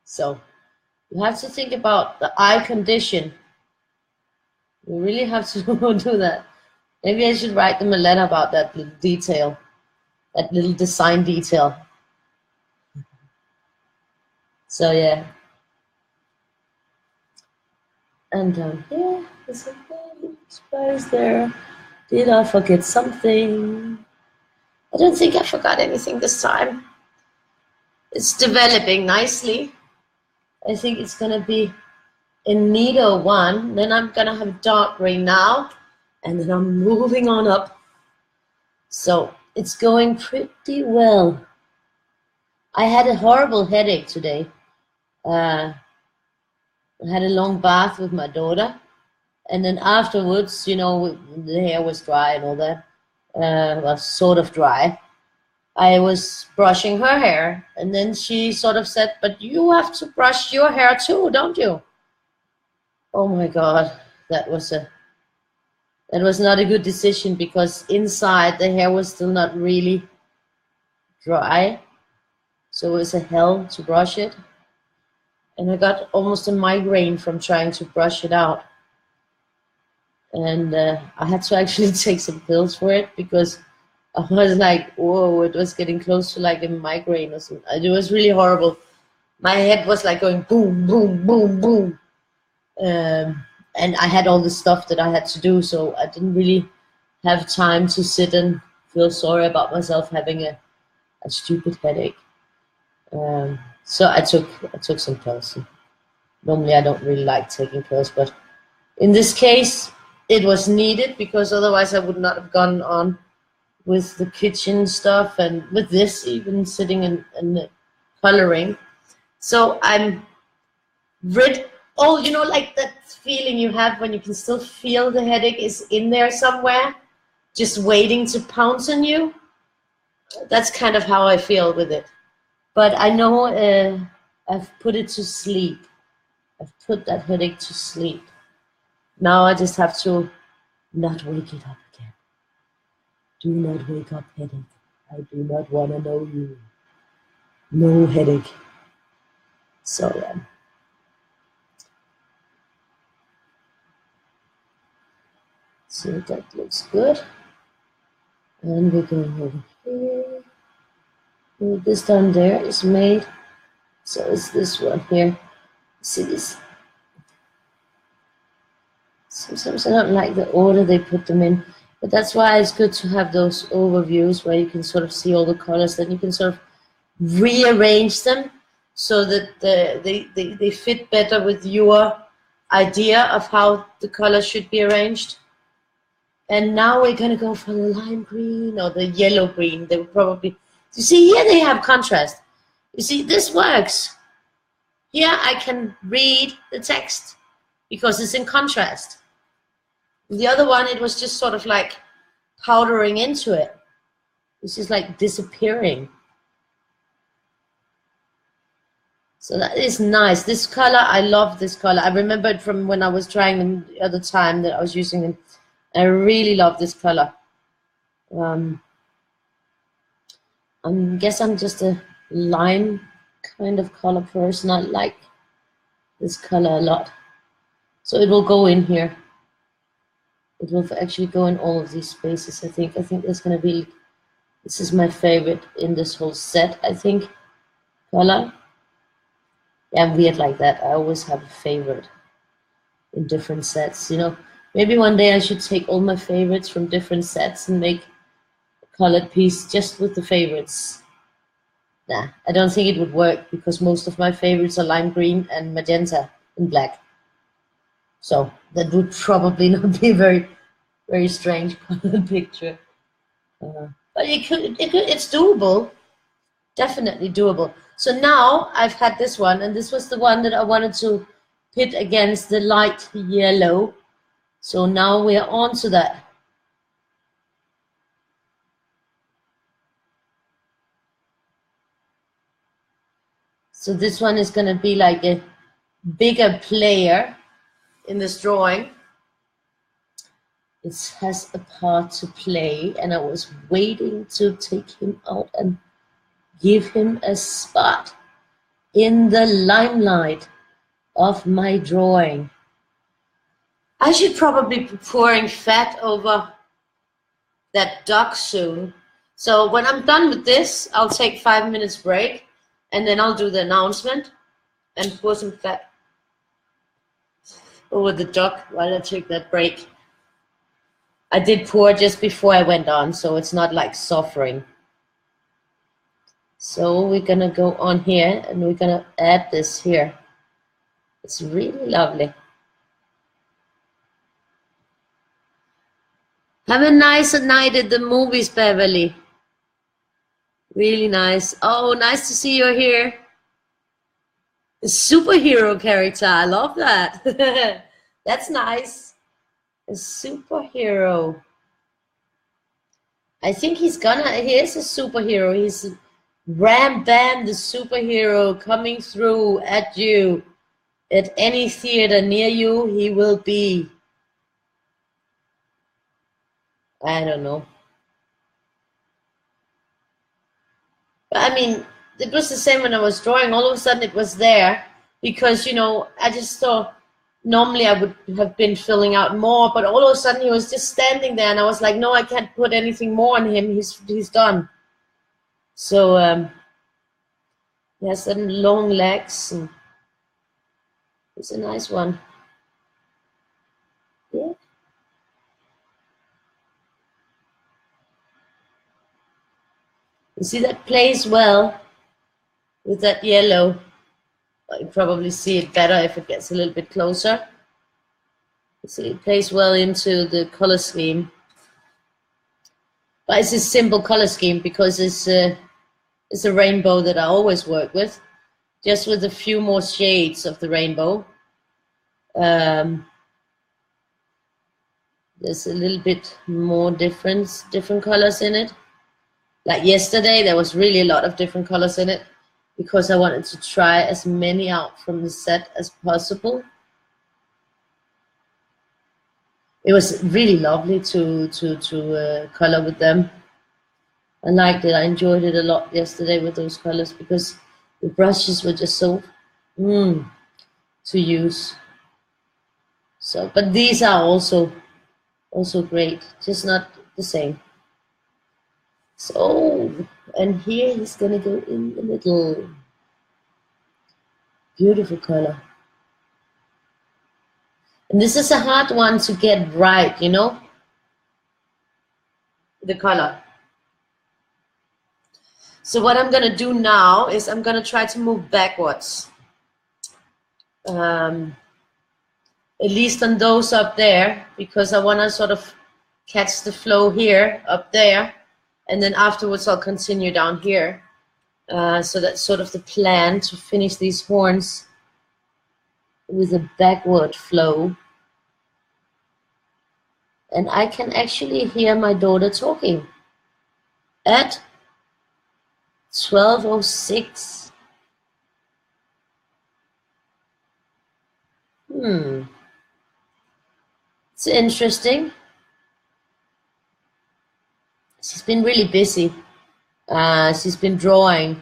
So you have to think about the eye condition. You really have to do that. Maybe I should write them a letter about that little detail, that little design detail. So yeah. And yeah, there's a little surprise there. Did I forget something? I don't think I forgot anything this time. It's developing nicely. I think it's going to be in Nido 1. Then I'm going to have dark green now. And then I'm moving on up. So it's going pretty well. I had a horrible headache today. I had a long bath with my daughter. And then afterwards, you know, the hair was dry and all that. Well, sort of dry. I was brushing her hair, and then she sort of said, "But you have to brush your hair too, don't you?" Oh my God, that was not a good decision because inside the hair was still not really dry, so it was a hell to brush it, and I got almost a migraine from trying to brush it out. And I had to actually take some pills for it because I was like, whoa, it was getting close to like a migraine or something. It was really horrible. My head was like going boom, boom, boom, boom. And I had all the stuff that I had to do, so I didn't really have time to sit and feel sorry about myself having a stupid headache. So I took some pills. Normally I don't really like taking pills, but in this case it was needed because otherwise I would not have gone on with the kitchen stuff and with this even sitting and coloring. So I'm rid. Oh, you know, like that feeling you have when you can still feel the headache is in there somewhere, just waiting to pounce on you. That's kind of how I feel with it. But I know I've put it to sleep. I've put that headache to sleep. Now I just have to not wake it up again. Do not wake up, headache. I do not want to know you. No headache. So so that looks good. And we're going over here. This down there is made. So it's this one here. See this? Sometimes I don't like the order they put them in, but that's why it's good to have those overviews where you can sort of see all the colors. Then you can sort of rearrange them so that they fit better with your idea of how the colors should be arranged. And now we're going to go for the lime green or the yellow green. They will probably, you see here they have contrast. You see, this works. Here I can read the text because it's in contrast. The other one, it was just sort of like powdering into it. This is like disappearing. So that is nice. This color, I love this color. I remember it from when I was trying them the other time that I was using them. I really love this color. I guess I'm just a lime kind of color person. I like this color a lot. So it will go in here. It will actually go in all of these spaces, I think. I think there's going to be, this is my favorite in this whole set, I think, color. Yeah, I'm weird like that. I always have a favorite in different sets, you know. Maybe one day I should take all my favorites from different sets and make a colored piece just with the favorites. Nah, I don't think it would work because most of my favorites are lime green and magenta and black. So that would probably not be a very, very strange colored picture. But it's doable. Definitely doable. So now I've had this one, and this was the one that I wanted to pit against the light yellow. So now we're on to that. So this one is going to be like a bigger player in this drawing. It has a part to play, and I was waiting to take him out and give him a spot in the limelight of my drawing. I should probably be pouring fat over that duck soon. So when I'm done with this, I'll take 5 minutes break, and then I'll do the announcement and pour some fat over the duck while I take that break. I did pour just before I went on, so it's not like suffering. So we're gonna go on here and we're gonna add this here. It's really lovely. Have a nice night at the movies, Beverly. Really nice. Oh, nice to see you here. A superhero character. I love that. That's nice. A superhero. I think he is a superhero. He's Ram Bam, the superhero, coming through at you. At any theater near you, he will be. I don't know. But I mean, it was the same when I was drawing. All of a sudden it was there because, you know, I just thought normally I would have been filling out more, but all of a sudden he was just standing there and I was like, no, I can't put anything more on him. He's done. So he has some long legs and it's a nice one. Yeah. You see, that plays well with that yellow. You probably see it better if it gets a little bit closer. See, it plays well into the color scheme. But it's a simple color scheme because it's a rainbow that I always work with, just with a few more shades of the rainbow. There's a little bit more different colors in it. Like yesterday, there was really a lot of different colors in it because I wanted to try as many out from the set as possible. It was really lovely to color with them. I liked it. I enjoyed it a lot yesterday with those colors because the brushes were just so to use. So, but these are also great, just not the same. So, and here he's gonna go in the middle. Beautiful color. And this is a hard one to get right, you know, the color. So what I'm gonna do now is I'm gonna try to move backwards. At least on those up there, because I wanna sort of catch the flow here, up there, and then afterwards I'll continue down here. So that's sort of the plan, to finish these horns with a backward flow. And I can actually hear my daughter talking at 12:06. It's interesting. She's been really busy. She's been drawing.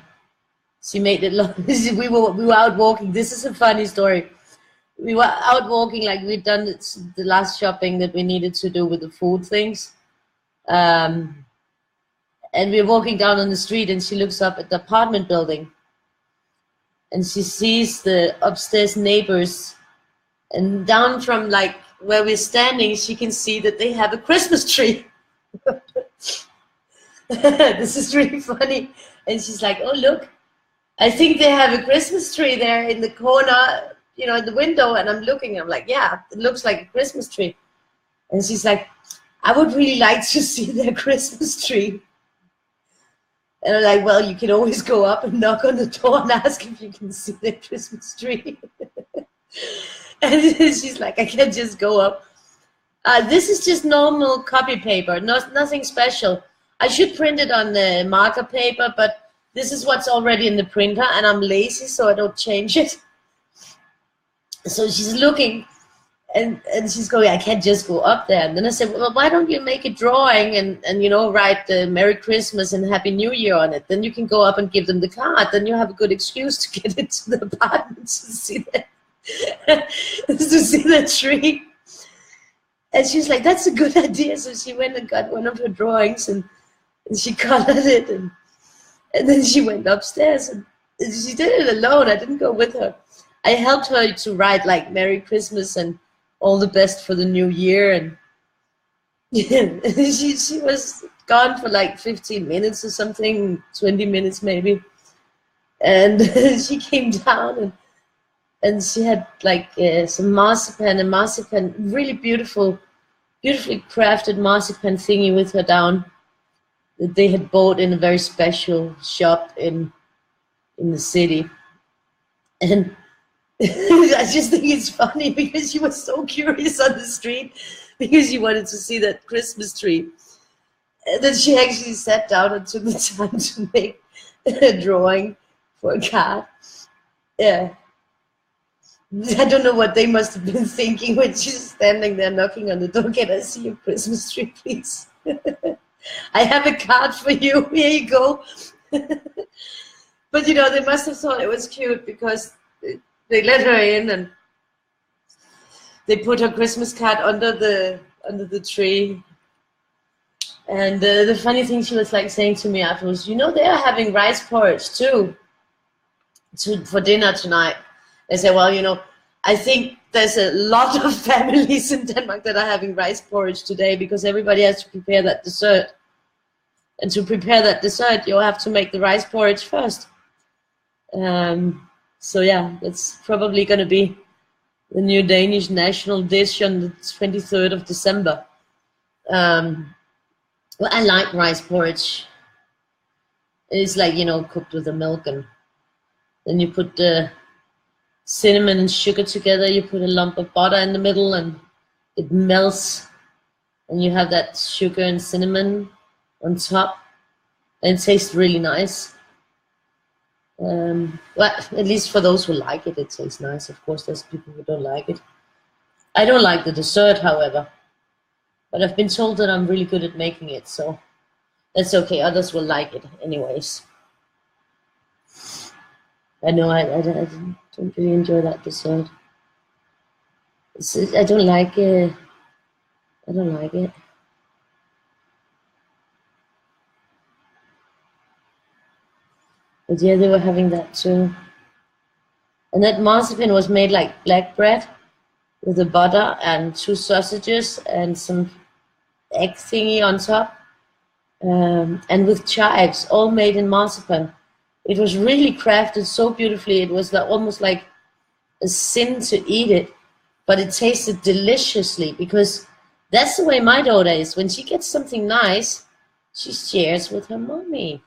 She made it look. we were out walking. This is a funny story. We were out walking, like we'd done the last shopping that we needed to do with the food things. And we were walking down on the street, and she looks up at the apartment building, and she sees the upstairs neighbors, and down from like where we're standing, she can see that they have a Christmas tree. This is really funny. And she's like, oh, look, I think they have a Christmas tree there in the corner, you know, in the window. And I'm looking, I'm like, yeah, it looks like a Christmas tree. And she's like, I would really like to see their Christmas tree. And I'm like, well, you can always go up and knock on the door and ask if you can see their Christmas tree. And she's like, I can't just go up. This is just normal copy paper, nothing special. I should print it on the marker paper, but this is what's already in the printer, and I'm lazy, so I don't change it. So she's looking, and she's going, I can't just go up there. And then I said, well, why don't you make a drawing and you know, write Merry Christmas and Happy New Year on it? Then you can go up and give them the card. Then you have a good excuse to get into the apartment to see the tree. And she's like, that's a good idea. So she went and got one of her drawings, and she colored it, and then she went upstairs, and she did it alone. I didn't go with her. I helped her to write like Merry Christmas and all the best for the new year, and she was gone for like 15 minutes or something, 20 minutes maybe, and she came down, and she had like some marzipan, really beautifully crafted marzipan thingy with her down that they had bought in a very special shop in the city. And I just think it's funny because she was so curious on the street because she wanted to see that Christmas tree. And then she actually sat down and took the time to make a drawing for a card. Yeah. I don't know what they must have been thinking when she's standing there knocking on the door. Can I see your Christmas tree, please? I have a card for you. Here you go. But you know, they must have thought it was cute because they let her in and they put her Christmas card under the tree. And the funny thing she was like saying to me afterwards, you know, they are having rice porridge too for dinner tonight. I said, well, you know, I think there's a lot of families in Denmark that are having rice porridge today because everybody has to prepare that dessert. And to prepare that dessert, you'll have to make the rice porridge first. So yeah, that's probably going to be the new Danish national dish on the 23rd of December. Well, I like rice porridge. It's like, you know, cooked with the milk, and then you put the cinnamon and sugar together. You put a lump of butter in the middle, and it melts, and you have that sugar and cinnamon on top, and it tastes really nice. Well, at least for those who like it, it tastes nice. Of course, there's people who don't like it. I don't like the dessert, however, but I've been told that I'm really good at making it, so that's okay. Others will like it anyways. I know I don't really enjoy that dessert. I don't like it. I don't like it. But yeah, they were having that too. And that marzipan was made like black bread with the butter and 2 sausages and some egg thingy on top. And with chives, all made in marzipan. It was really crafted so beautifully. It was almost like a sin to eat it, but it tasted deliciously, because that's the way my daughter is. When she gets something nice, she shares with her mommy.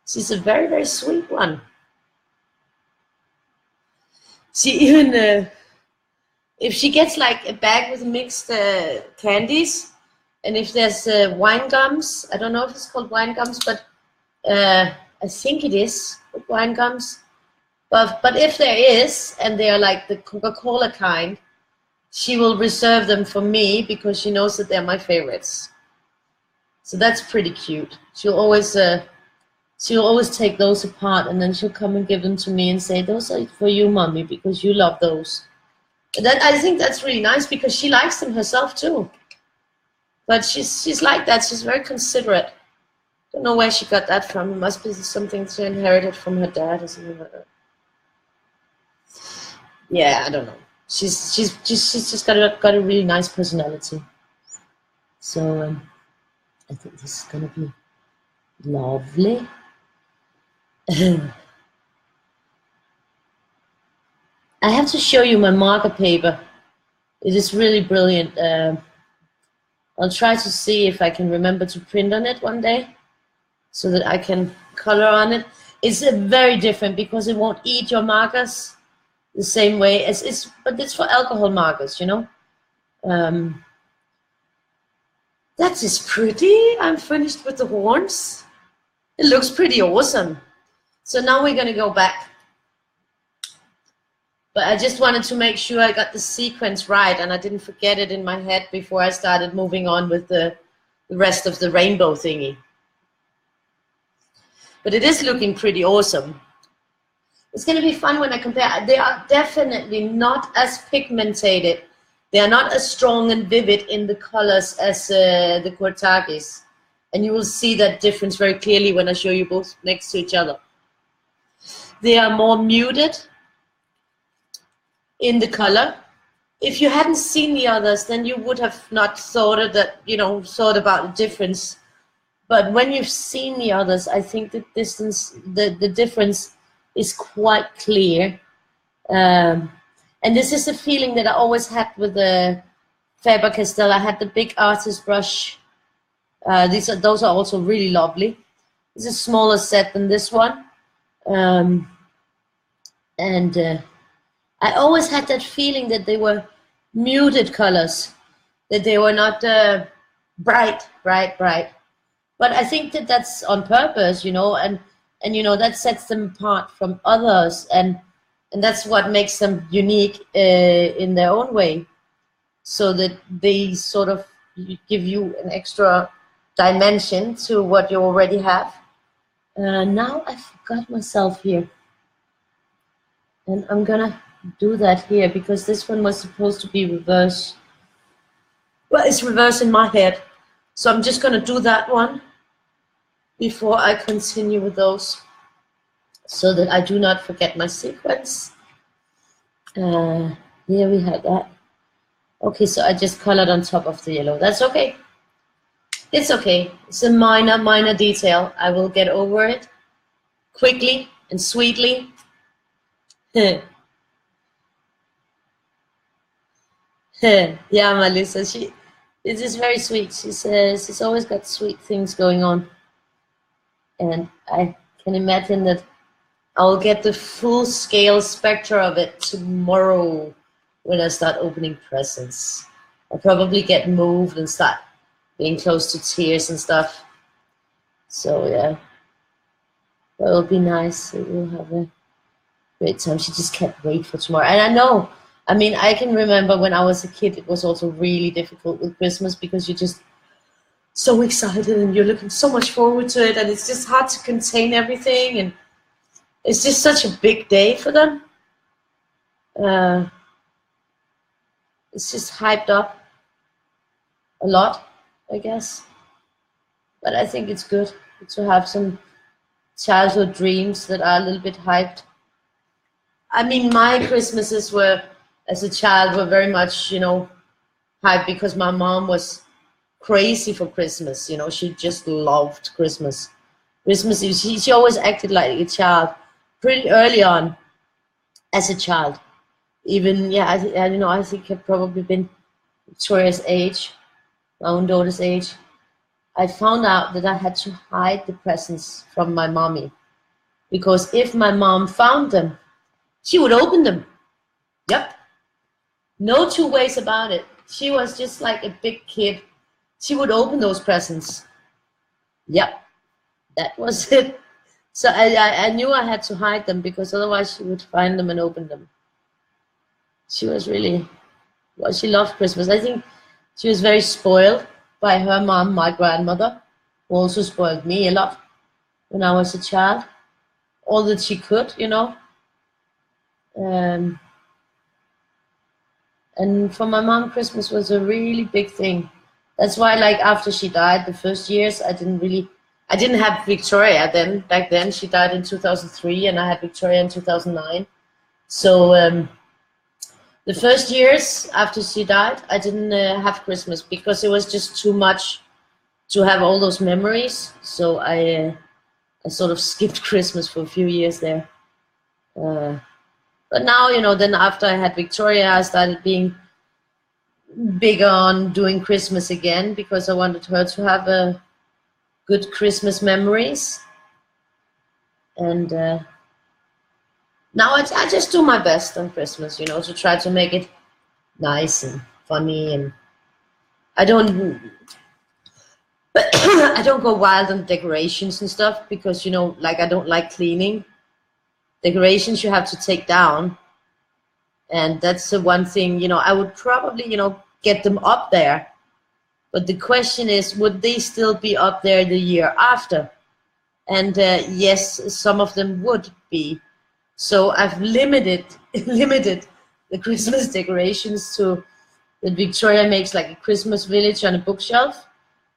She's a very, very sweet one. She even, if she gets like a bag with mixed candies, and if there's wine gums, I don't know if it's called wine gums, but I think it is wine gums. But if there is, and they are like the Coca-Cola kind, she will reserve them for me because she knows that they're my favorites. So that's pretty cute. She'll always take those apart, and then she'll come and give them to me and say, "Those are for you, mommy, because you love those." I think that's really nice, because she likes them herself too. But she's like that. She's very considerate. Don't know where she got that from. It must be something she inherited from her dad or something like that. Yeah, I don't know. She's just got a really nice personality. So I think this is gonna be lovely. I have to show you my marker paper. It is really brilliant. I'll try to see if I can remember to print on it one day, so that I can color on it. It's very different, because it won't eat your markers the same way as but it's for alcohol markers, you know. That is pretty. I'm finished with the horns. It looks pretty awesome. So now we're gonna go back. But I just wanted to make sure I got the sequence right, and I didn't forget it in my head before I started moving on with the rest of the rainbow thingy. But it is looking pretty awesome. It's going to be fun when I compare. They are definitely not as pigmented. They are not as strong and vivid in the colors as the Kuretagis. And you will see that difference very clearly when I show you both next to each other. They are more muted in the color. If you hadn't seen the others, then you would have not thought of that, you know, thought about the difference. But when you've seen the others, I think the difference is quite clear. And this is a feeling that I always had with the Faber-Castell. I had the big artist brush. Those are also really lovely. It's a smaller set than this one. I always had that feeling that they were muted colors, that they were not bright. But I think that that's on purpose, you know, and you know, that sets them apart from others, and that's what makes them unique in their own way, so that they sort of give you an extra dimension to what you already have. Now I forgot myself here, and I'm gonna do that here, because this one was supposed to be reverse. Well, it's reverse in my head, so I'm just gonna do that one before I continue with those, so that I do not forget my sequence. Here we have that. Okay, so I just colored on top of the yellow. That's okay. It's okay. It's a minor detail. I will get over it quickly and sweetly. Yeah, Melissa, she is just very sweet. She's always got sweet things going on, and I can imagine that I'll get the full scale spectra of it tomorrow when I start opening presents. I'll probably get moved and start being close to tears and stuff. So yeah, that will be nice. We'll have a great time. She just can't wait for tomorrow. And I know, I mean, I can remember when I was a kid, it was also really difficult with Christmas because you're just so excited and you're looking so much forward to it, and it's just hard to contain everything, and it's just such a big day for them. It's just hyped up a lot, I guess. But I think it's good to have some childhood dreams that are a little bit hyped. I mean, my Christmases were, as a child, were very much, hyped because my mom was crazy for Christmas. She just loved Christmas. She always acted like a child pretty early on as a child. Even, yeah, I think I've probably been Victoria's age, my own daughter's age. I found out that I had to hide the presents from my mommy, because if my mom found them, she would open them. Yep. No two ways about it. She was just like a big kid. She would open those presents. Yep. That was it. So I knew I had to hide them, because otherwise she would find them and open them. She was really, well, she loved Christmas. I think she was very spoiled by her mom, my grandmother, who also spoiled me a lot when I was a child. All that she could, And for my mom, Christmas was a really big thing. That's why, like, after she died, the first years, I didn't have Victoria then. Back then, she died in 2003, and I had Victoria in 2009. So the first years after she died, I didn't have Christmas, because it was just too much to have all those memories. So I sort of skipped Christmas for a few years there. But now, then after I had Victoria, I started being bigger on doing Christmas again, because I wanted her to have a good Christmas memories. And now I just do my best on Christmas, to try to make it nice and funny. And I don't go wild on decorations and stuff, because, like, I don't like cleaning. Decorations you have to take down. And that's the one thing, I would probably, get them up there. But the question is, would they still be up there the year after? And yes, some of them would be. So I've limited the Christmas decorations to that Victoria makes, like a Christmas village on a bookshelf,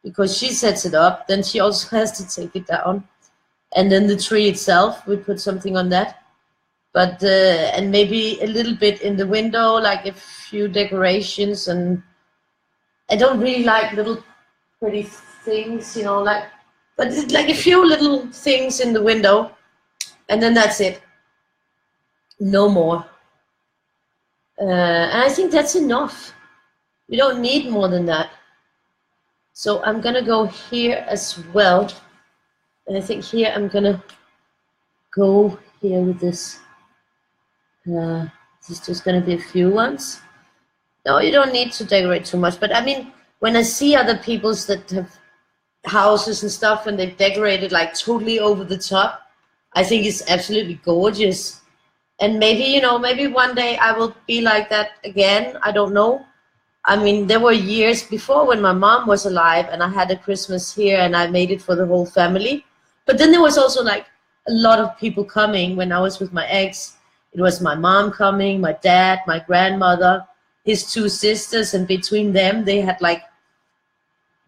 because she sets it up. Then she also has to take it down. And then the tree itself, we put something on that. But and maybe a little bit in the window, like a few decorations. And I don't really like little pretty things, but it's like a few little things in the window, and then that's it. No more. And I think that's enough. We don't need more than that. So I'm gonna go here as well. And I think here I'm gonna go here with this. This is just gonna be a few ones. No, you don't need to decorate too much. But I mean, when I see other people's that have houses and stuff, and they've decorated like totally over the top, I think it's absolutely gorgeous. And maybe, maybe one day I will be like that again. I don't know. I mean, there were years before when my mom was alive, and I had a Christmas here, and I made it for the whole family. But then there was also like a lot of people coming when I was with my ex. It was my mom coming, my dad, my grandmother, his two sisters, and between them, they had like,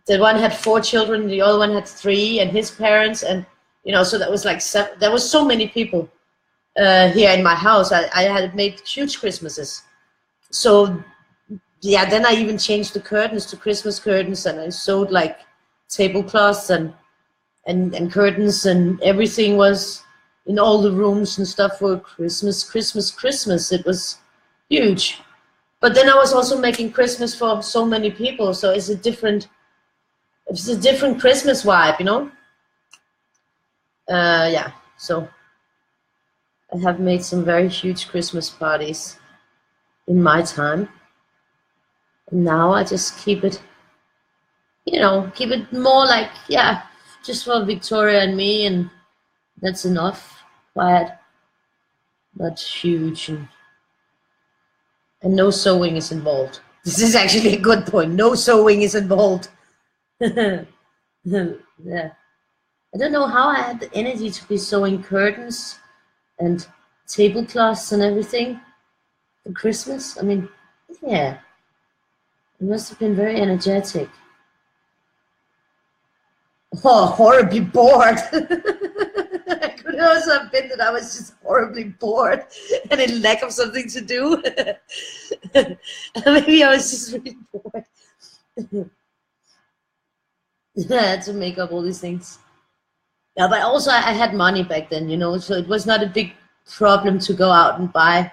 the one had 4 children, the other one had 3, and his parents, and, so that was like 7, there was so many people here in my house. I had made huge Christmases. So, yeah, then I even changed the curtains to Christmas curtains, and I sewed like tablecloths and curtains, and everything was, in all the rooms and stuff for Christmas, Christmas, Christmas. It was huge. But then I was also making Christmas for so many people, so it's a different Christmas vibe, you know. Yeah, so I have made some very huge Christmas parties in my time, and now I just keep it, you know, keep it more like, yeah, just for Victoria and me, and that's enough. Quiet, not huge, and no sewing is involved. This is actually a good point. No sewing is involved. Yeah. I don't know how I had the energy to be sewing curtains and tablecloths and everything for Christmas. I mean, yeah, it must have been very energetic. Oh, horribly bored. It could also have been that I was just horribly bored and in lack of something to do. Maybe I was just really bored. I had to make up all these things. Yeah, but also I had money back then, you know, so it was not a big problem to go out and buy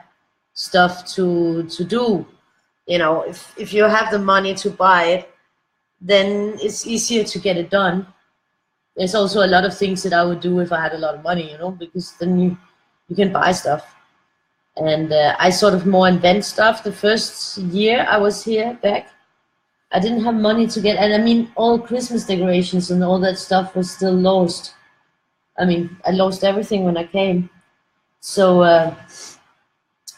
stuff to do. You know, if you have the money to buy it, then it's easier to get it done. There's also a lot of things that I would do if I had a lot of money, you know, because then you can buy stuff. And I sort of more invent stuff. The first year I was here back, I didn't have money to get, and I mean, all Christmas decorations and all that stuff was still lost. I mean, I lost everything when I came. So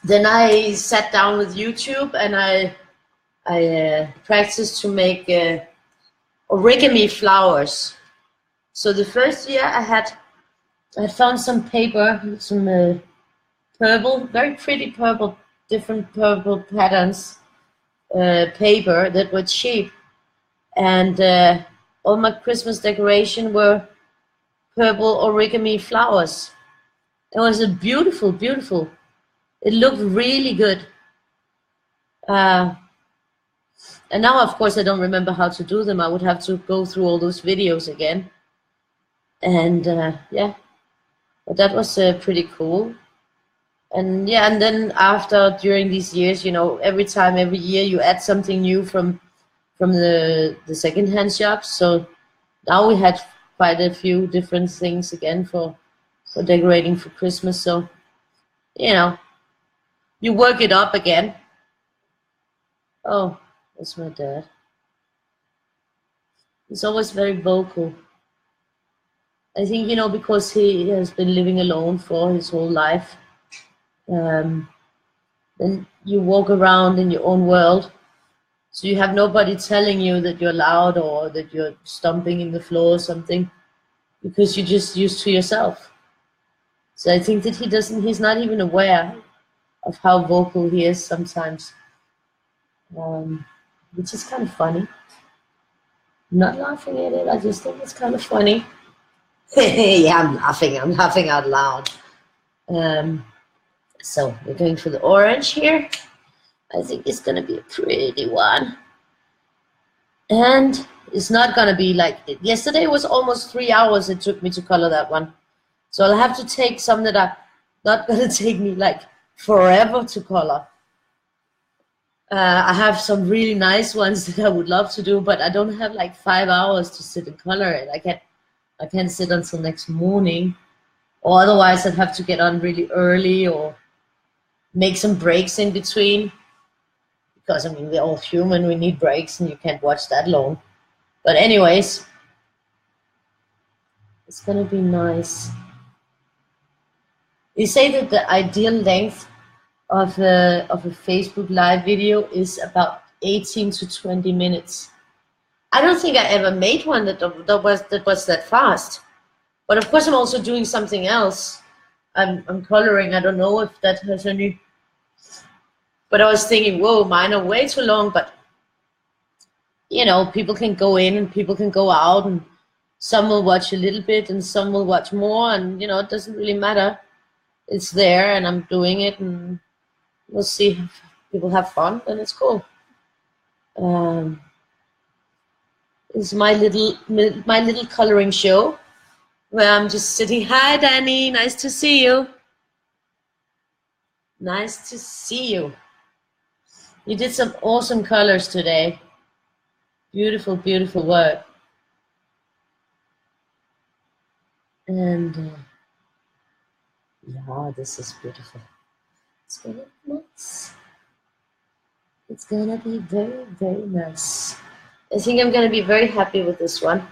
then I sat down with YouTube and I practiced to make origami flowers. So the first year I found some paper, some purple, very pretty purple, different purple patterns, paper that were cheap, and all my Christmas decoration were purple origami flowers. It was a beautiful, beautiful. It looked really good. And now, of course, I don't remember how to do them. I would have to go through all those videos again. And yeah, but that was pretty cool. And yeah, and then during these years, you know, every year you add something new from the secondhand shops. So now we had quite a few different things again for decorating for Christmas. So, you know, you work it up again. Oh, that's my dad. He's always very vocal. I think, you know, because he has been living alone for his whole life. Then you walk around in your own world. So you have nobody telling you that you're loud or that you're stomping in the floor or something, because you're just used to yourself. So I think that he's not even aware of how vocal he is sometimes, which is kind of funny. I'm not laughing at it, I just think it's kind of funny. Yeah, I'm laughing out loud. So we're going for the orange here. I think it's gonna be a pretty one. And it's not gonna be like, yesterday was almost 3 hours it took me to color that one. So I'll have to take some that are not gonna take me like forever to color. I have some really nice ones that I would love to do, but I don't have like 5 hours to sit and color it. I can't sit until next morning, or otherwise I'd have to get on really early or make some breaks in between. Because, I mean, we're all human, we need breaks, and you can't watch that long. But anyways, it's gonna be nice. You say that the ideal length of a Facebook Live video is about 18 to 20 minutes. I don't think I ever made one that was that fast. But of course, I'm also doing something else. I'm coloring. I don't know if that has any. But I was thinking, whoa, mine are way too long. But you know, people can go in and people can go out, and some will watch a little bit and some will watch more, and you know, it doesn't really matter. It's there, and I'm doing it, and we'll see if people have fun, and it's cool. It's my little coloring show where I'm just sitting. Hi, Danny. Nice to see you. Nice to see you. You did some awesome colors today. Beautiful, beautiful work. And yeah, this is beautiful. It's gonna be nice. It's gonna be very, very nice. I think I'm gonna be very happy with this one.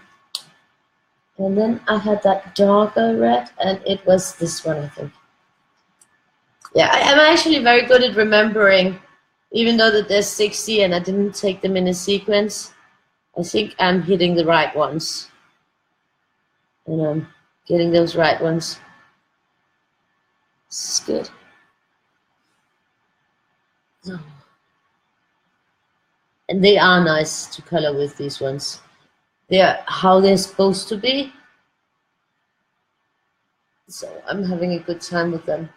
And then I had that darker red, and it was this one, I think. Yeah, I'm actually very good at remembering, even though that there's 60 and I didn't take them in a sequence. I think I'm hitting the right ones. And I'm getting those right ones. This is good. So. And they are nice to color with, these ones. They're how they're supposed to be. So I'm having a good time with them.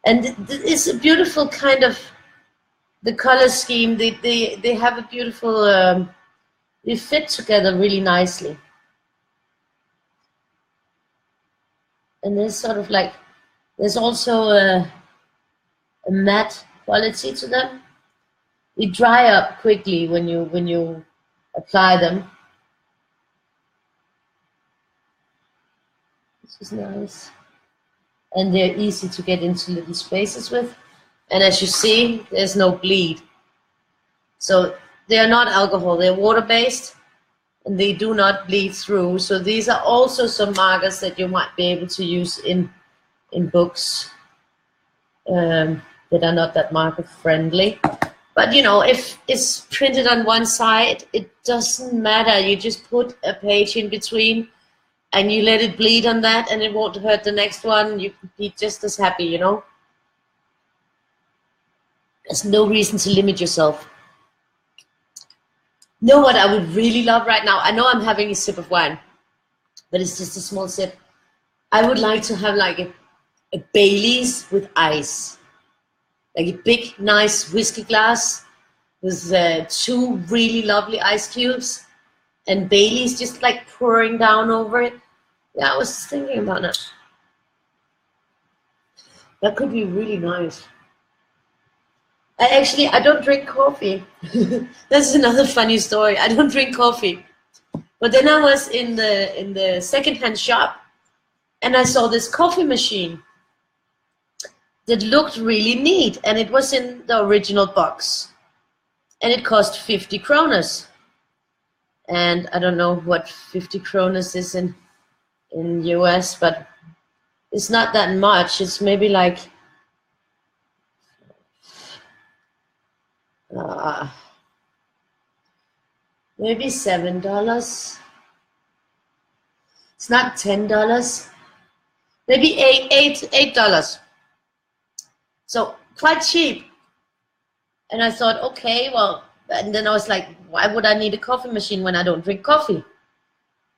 And it's a beautiful kind of, the color scheme, they have a beautiful, they fit together really nicely. And there's sort of like, there's also a matte quality to them. They dry up quickly when you apply them. This is nice. And they're easy to get into little spaces with. And as you see, there's no bleed. So they are not alcohol, they're water-based, and they do not bleed through. So these are also some markers that you might be able to use in books that are not that marker friendly. But you know, if it's printed on one side, it doesn't matter. You just put a page in between and you let it bleed on that, and it won't hurt the next one. You can be just as happy, you know. There's no reason to limit yourself. Know what I would really love right now? I know I'm having a sip of wine, but it's just a small sip. I would like to have like a Baileys with ice. Like a big, nice whiskey glass with 2 really lovely ice cubes and Baileys just like pouring down over it. Yeah, I was just thinking about that. That could be really nice. I don't drink coffee. That's another funny story. I don't drink coffee. But then I was in the secondhand shop and I saw this coffee machine that looked really neat, and it was in the original box, and it cost 50 kroners. And I don't know what 50 kroners is in US, but it's not that much. It's maybe like maybe $7. It's not $10. Maybe $8. So quite cheap. And I thought, okay, well, and then I was like, why would I need a coffee machine when I don't drink coffee?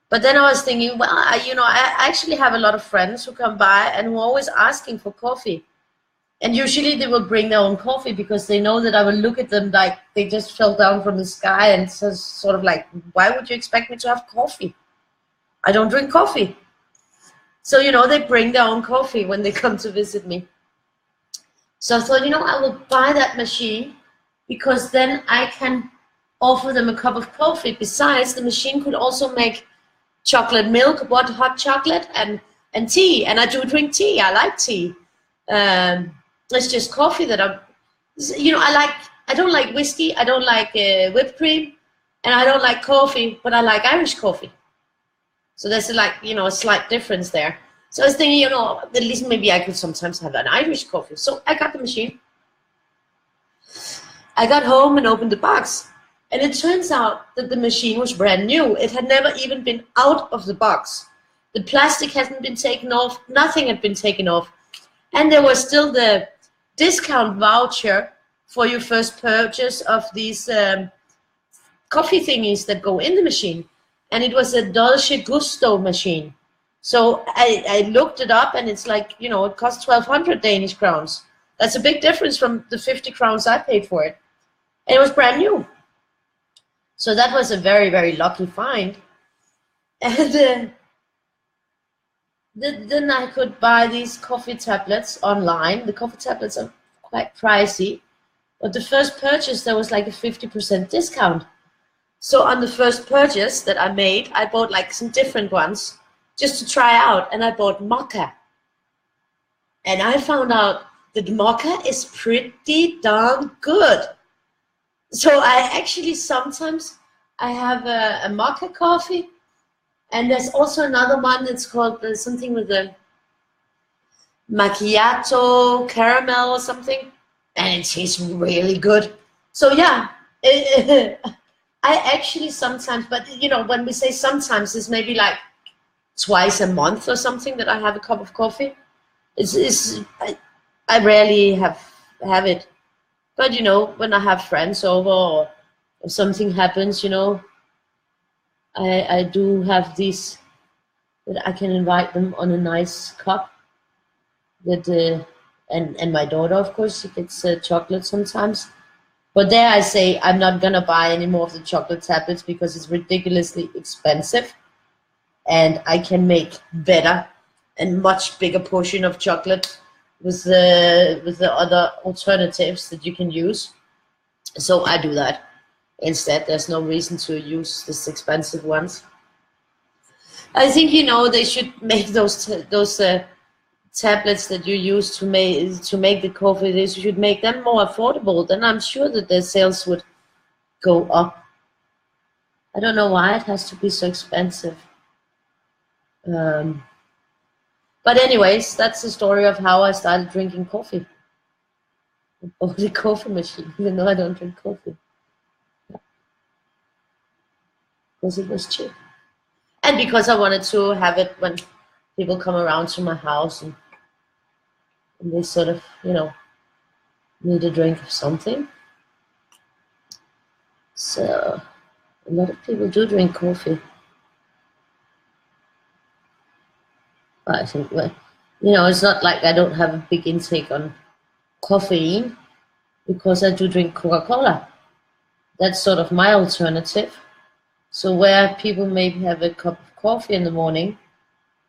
But then I was thinking, well, I actually have a lot of friends who come by and who are always asking for coffee. And usually they will bring their own coffee because they know that I will look at them like they just fell down from the sky, and so sort of like, why would you expect me to have coffee? I don't drink coffee. So, they bring their own coffee when they come to visit me. So I thought, I will buy that machine because then I can offer them a cup of coffee. Besides, the machine could also make chocolate milk, hot chocolate, and tea. And I do drink tea. I like tea. It's just coffee that I don't like whiskey. I don't like whipped cream, and I don't like coffee, but I like Irish coffee. So there's a slight difference there. So I was thinking, at least maybe I could sometimes have an Irish coffee. So I got the machine. I got home and opened the box. And it turns out that the machine was brand new. It had never even been out of the box. The plastic hadn't been taken off. Nothing had been taken off. And there was still the discount voucher for your first purchase of these coffee thingies that go in the machine. And it was a Dolce Gusto machine. So I looked it up, and it's like, it costs 1,200 Danish crowns. That's a big difference from the 50 crowns I paid for it. And it was brand new. So that was a very, very lucky find. And then I could buy these coffee tablets online. The coffee tablets are quite pricey, but the first purchase there was like a 50% discount. So on the first purchase that I made, I bought like some different ones just to try out, and I bought mocha. And I found out that mocha is pretty darn good. So I actually sometimes I have a mocha coffee, and there's also another one that's called something with a macchiato caramel or something, and it tastes really good. So yeah, I actually sometimes, but you know, when we say sometimes, it's maybe like twice a month or something that I have a cup of coffee. I rarely have it, but you know, when I have friends over or if something happens, you know, I do have these that I can invite them on a nice cup. That and my daughter, of course, she gets chocolate sometimes. But there I say I'm not gonna buy any more of the chocolate tablets because it's ridiculously expensive, and I can make better and much bigger portion of chocolate with the other alternatives that you can use. So I do that instead. There's no reason to use these expensive ones. I think, you know, they should make those tablets that you use to make the coffee. They should make them more affordable. Then I'm sure that their sales would go up. I don't know why it has to be so expensive. But anyways, that's the story of how I started drinking coffee. I bought a coffee machine, even though I don't drink coffee. Because it was cheap. And because I wanted to have it when people come around to my house and they sort of, you know, need a drink of something. So a lot of people do drink coffee. I think, well, you know, it's not like I don't have a big intake on caffeine because I do drink Coca-Cola. That's sort of my alternative. So where people maybe have a cup of coffee in the morning,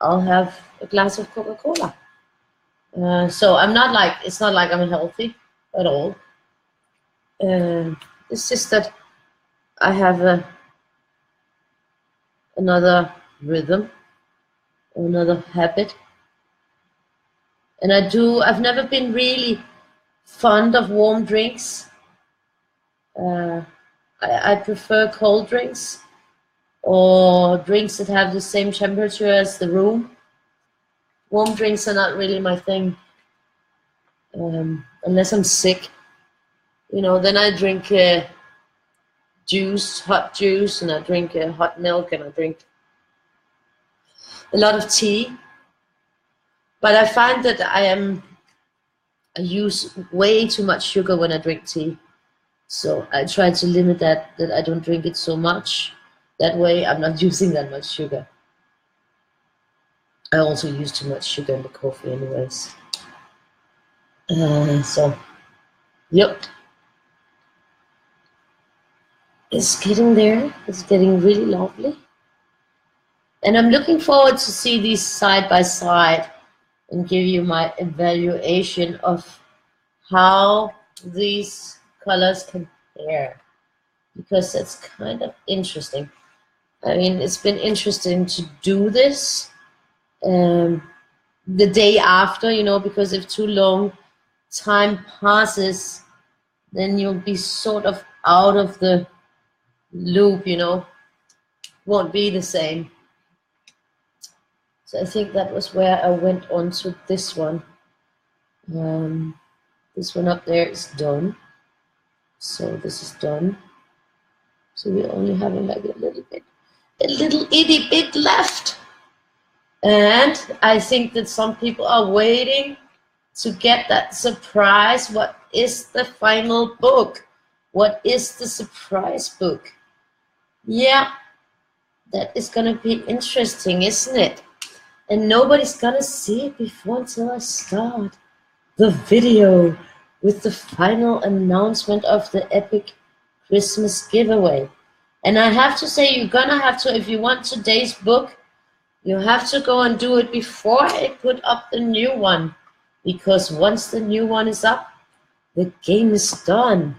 I'll have a glass of Coca-Cola. So I'm not like, it's not like I'm healthy at all. It's just that I have another rhythm, another habit. And I've never been really fond of warm drinks. I prefer cold drinks or drinks that have the same temperature as the room. Warm drinks are not really my thing, unless I'm sick. You know, then I drink juice, hot juice, and I drink hot milk, and I drink a lot of tea. But I find that I use way too much sugar when I drink tea. So I try to limit that I don't drink it so much. That way I'm not using that much sugar. I also use too much sugar in the coffee anyways. So, yep. It's getting there. It's getting really lovely. And I'm looking forward to see these side by side and give you my evaluation of how these colors compare, because that's kind of interesting. I mean, it's been interesting to do this the day after, you know, because if too long time passes, then you'll be sort of out of the loop, you know, won't be the same. So I think that was where I went on to this one. This one up there is done. So this is done. So we only have like a little itty bit left. And I think that some people are waiting to get that surprise. What is the final book? What is the surprise book? Yeah, that is gonna be interesting, isn't it? And nobody's gonna see it before until I start the video with the final announcement of the epic Christmas giveaway. And I have to say, you're gonna have to, if you want today's book, You have to go and do it before I put up the new one, because once the new one is up, the game is done.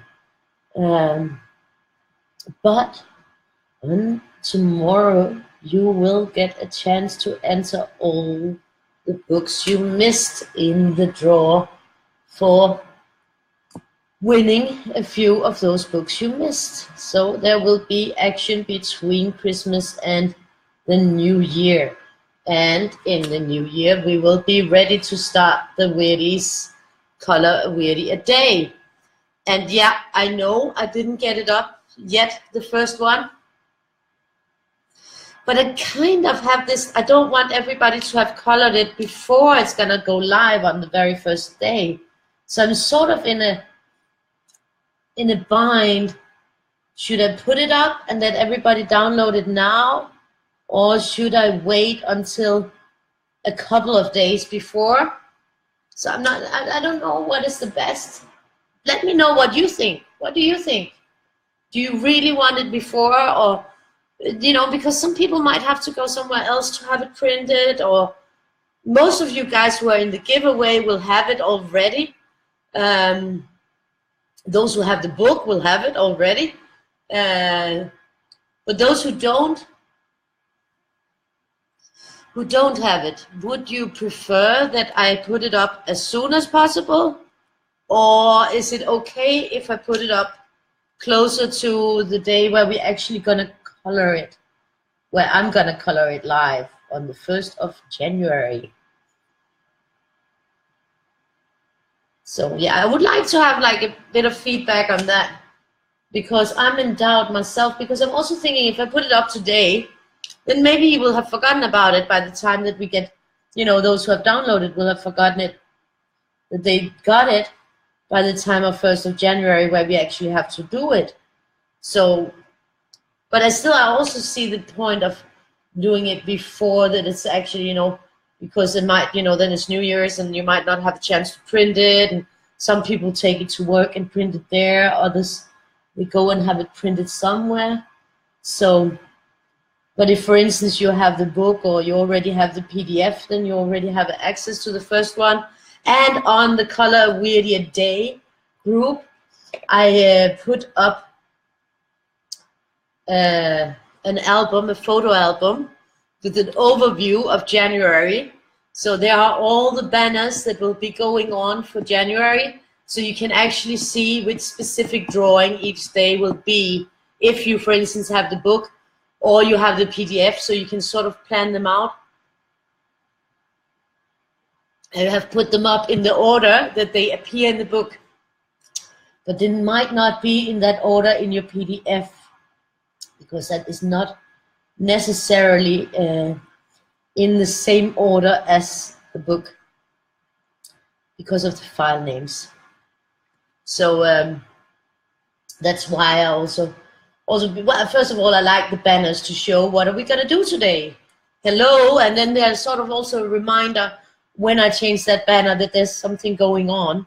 But on tomorrow, you will get a chance to enter all the books you missed in the draw for winning a few of those books you missed. So there will be action between Christmas and the New Year. And in the New Year, we will be ready to start the Weirdies Color a Weirdie a Day. And yeah, I know I didn't get it up yet, the first one. But I kind of have this, I don't want everybody to have colored it before it's going to go live on the very first day. So I'm sort of in a bind. Should I put it up and let everybody download it now? Or should I wait until a couple of days before? So I don't know what is the best. Let me know what you think. What do you think? Do you really want it before, or, you know, because some people might have to go somewhere else to have it printed, or most of you guys who are in the giveaway will have it already. Those who have the book will have it already. But those who don't have it, would you prefer that I put it up as soon as possible? Or is it okay if I put it up closer to the day where we're actually gonna color it, where I'm gonna color it live on the 1st of January? So yeah, I would like to have like a bit of feedback on that, because I'm in doubt myself, because I'm also thinking if I put it up today, then maybe you will have forgotten about it by the time that we get, you know, those who have downloaded will have forgotten it, that they got it by the time of 1st of January, where we actually have to do it. So, but I also see the point of doing it before that it's actually, you know, because it might, you know, then it's New Year's and you might not have a chance to print it, and some people take it to work and print it there, others, they go and have it printed somewhere. So, but if, for instance, you have the book or you already have the PDF, then you already have access to the first one. And on the Color a Weirdie a Day group, I put up an album, a photo album, with an overview of January. So there are all the banners that will be going on for January. So you can actually see which specific drawing each day will be, if you, for instance, have the book or you have the PDF, so you can sort of plan them out. I have put them up in the order that they appear in the book, but they might not be in that order in your PDF, because that is not necessarily in the same order as the book, because of the file names. So that's why I also, well, first of all, I like the banners to show what are we gonna do today. Hello, and then there's sort of also a reminder when I change that banner that there's something going on,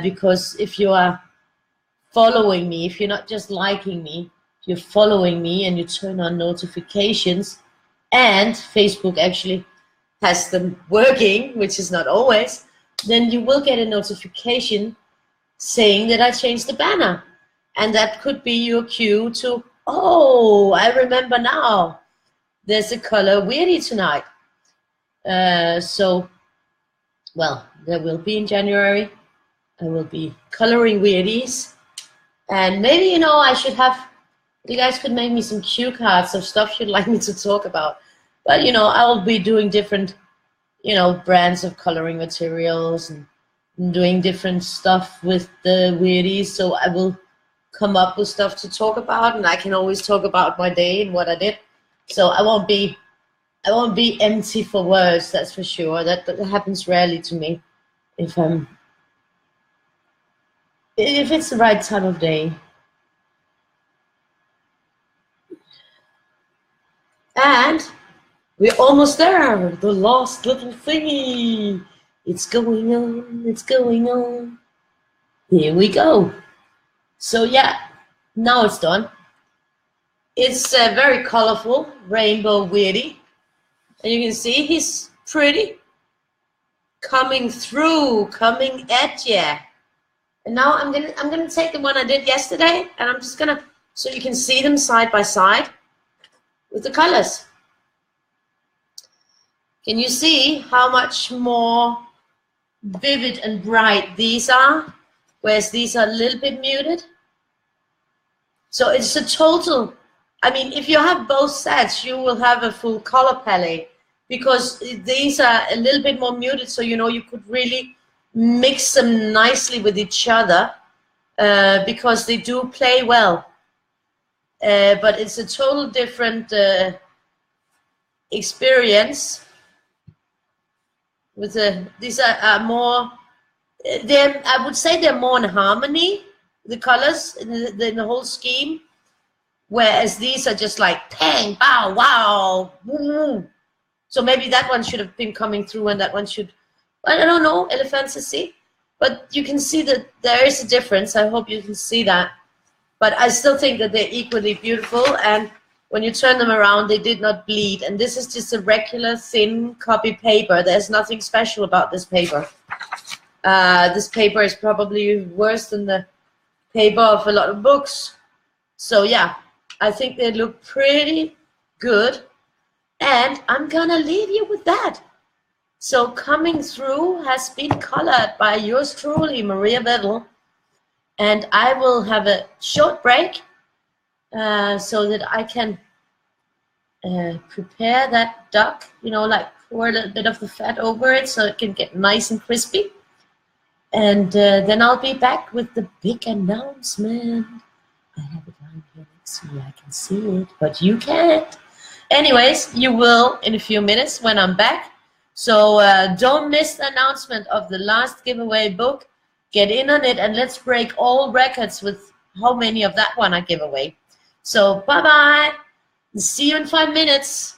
because if you are following me, if you're not just liking me, if you're following me and you turn on notifications, and Facebook actually has them working, which is not always, then you will get a notification saying that I changed the banner. And that could be your cue to, oh, I remember now, there's a Color Weirdie tonight. So, well, there will be in January, I will be coloring Weirdies. And maybe, you know, I should have, you guys could make me some cue cards of stuff you'd like me to talk about. But, you know, I'll be doing different, you know, brands of coloring materials and doing different stuff with the Weirdies. So I will come up with stuff to talk about, and I can always talk about my day and what I did. So I won't be empty for words, that's for sure. That happens rarely to me if it's the right time of day. And we're almost there, the last little thingy. It's going on, it's going on. Here we go. So yeah, now it's done. It's a very colorful rainbow Weirdie. And you can see he's pretty coming through, coming at you. And now I'm gonna take the one I did yesterday, and I'm just gonna, so you can see them side by side with the colors. Can you see how much more vivid and bright these are, whereas these are a little bit muted? So it's a total, I mean, if you have both sets, you will have a full color palette, because these are a little bit more muted, so you know you could really mix them nicely with each other, because they do play well. But it's a total different experience. With these are more, I would say they're more in harmony, the colors in the whole scheme, whereas these are just like bang, bow, wow, boom. So maybe that one should have been coming through, and that one should, I don't know, Elephantasy. But you can see that there is a difference. I hope you can see that. But I still think that they're equally beautiful, and when you turn them around, they did not bleed. And this is just a regular thin copy paper. There's nothing special about this paper. This paper is probably worse than the paper of a lot of books. So yeah, I think they look pretty good. And I'm gonna leave you with that. So Coming Through has been colored by yours truly, Maria Vedel. And I will have a short break so that I can prepare that duck, you know, like pour a little bit of the fat over it so it can get nice and crispy. And then I'll be back with the big announcement. I have it down here next to me. I can see it, but you can't. Anyways, you will in a few minutes when I'm back. So don't miss the announcement of the last giveaway book. Get in on it, and let's break all records with how many of that one I give away. So bye-bye. See you in 5 minutes.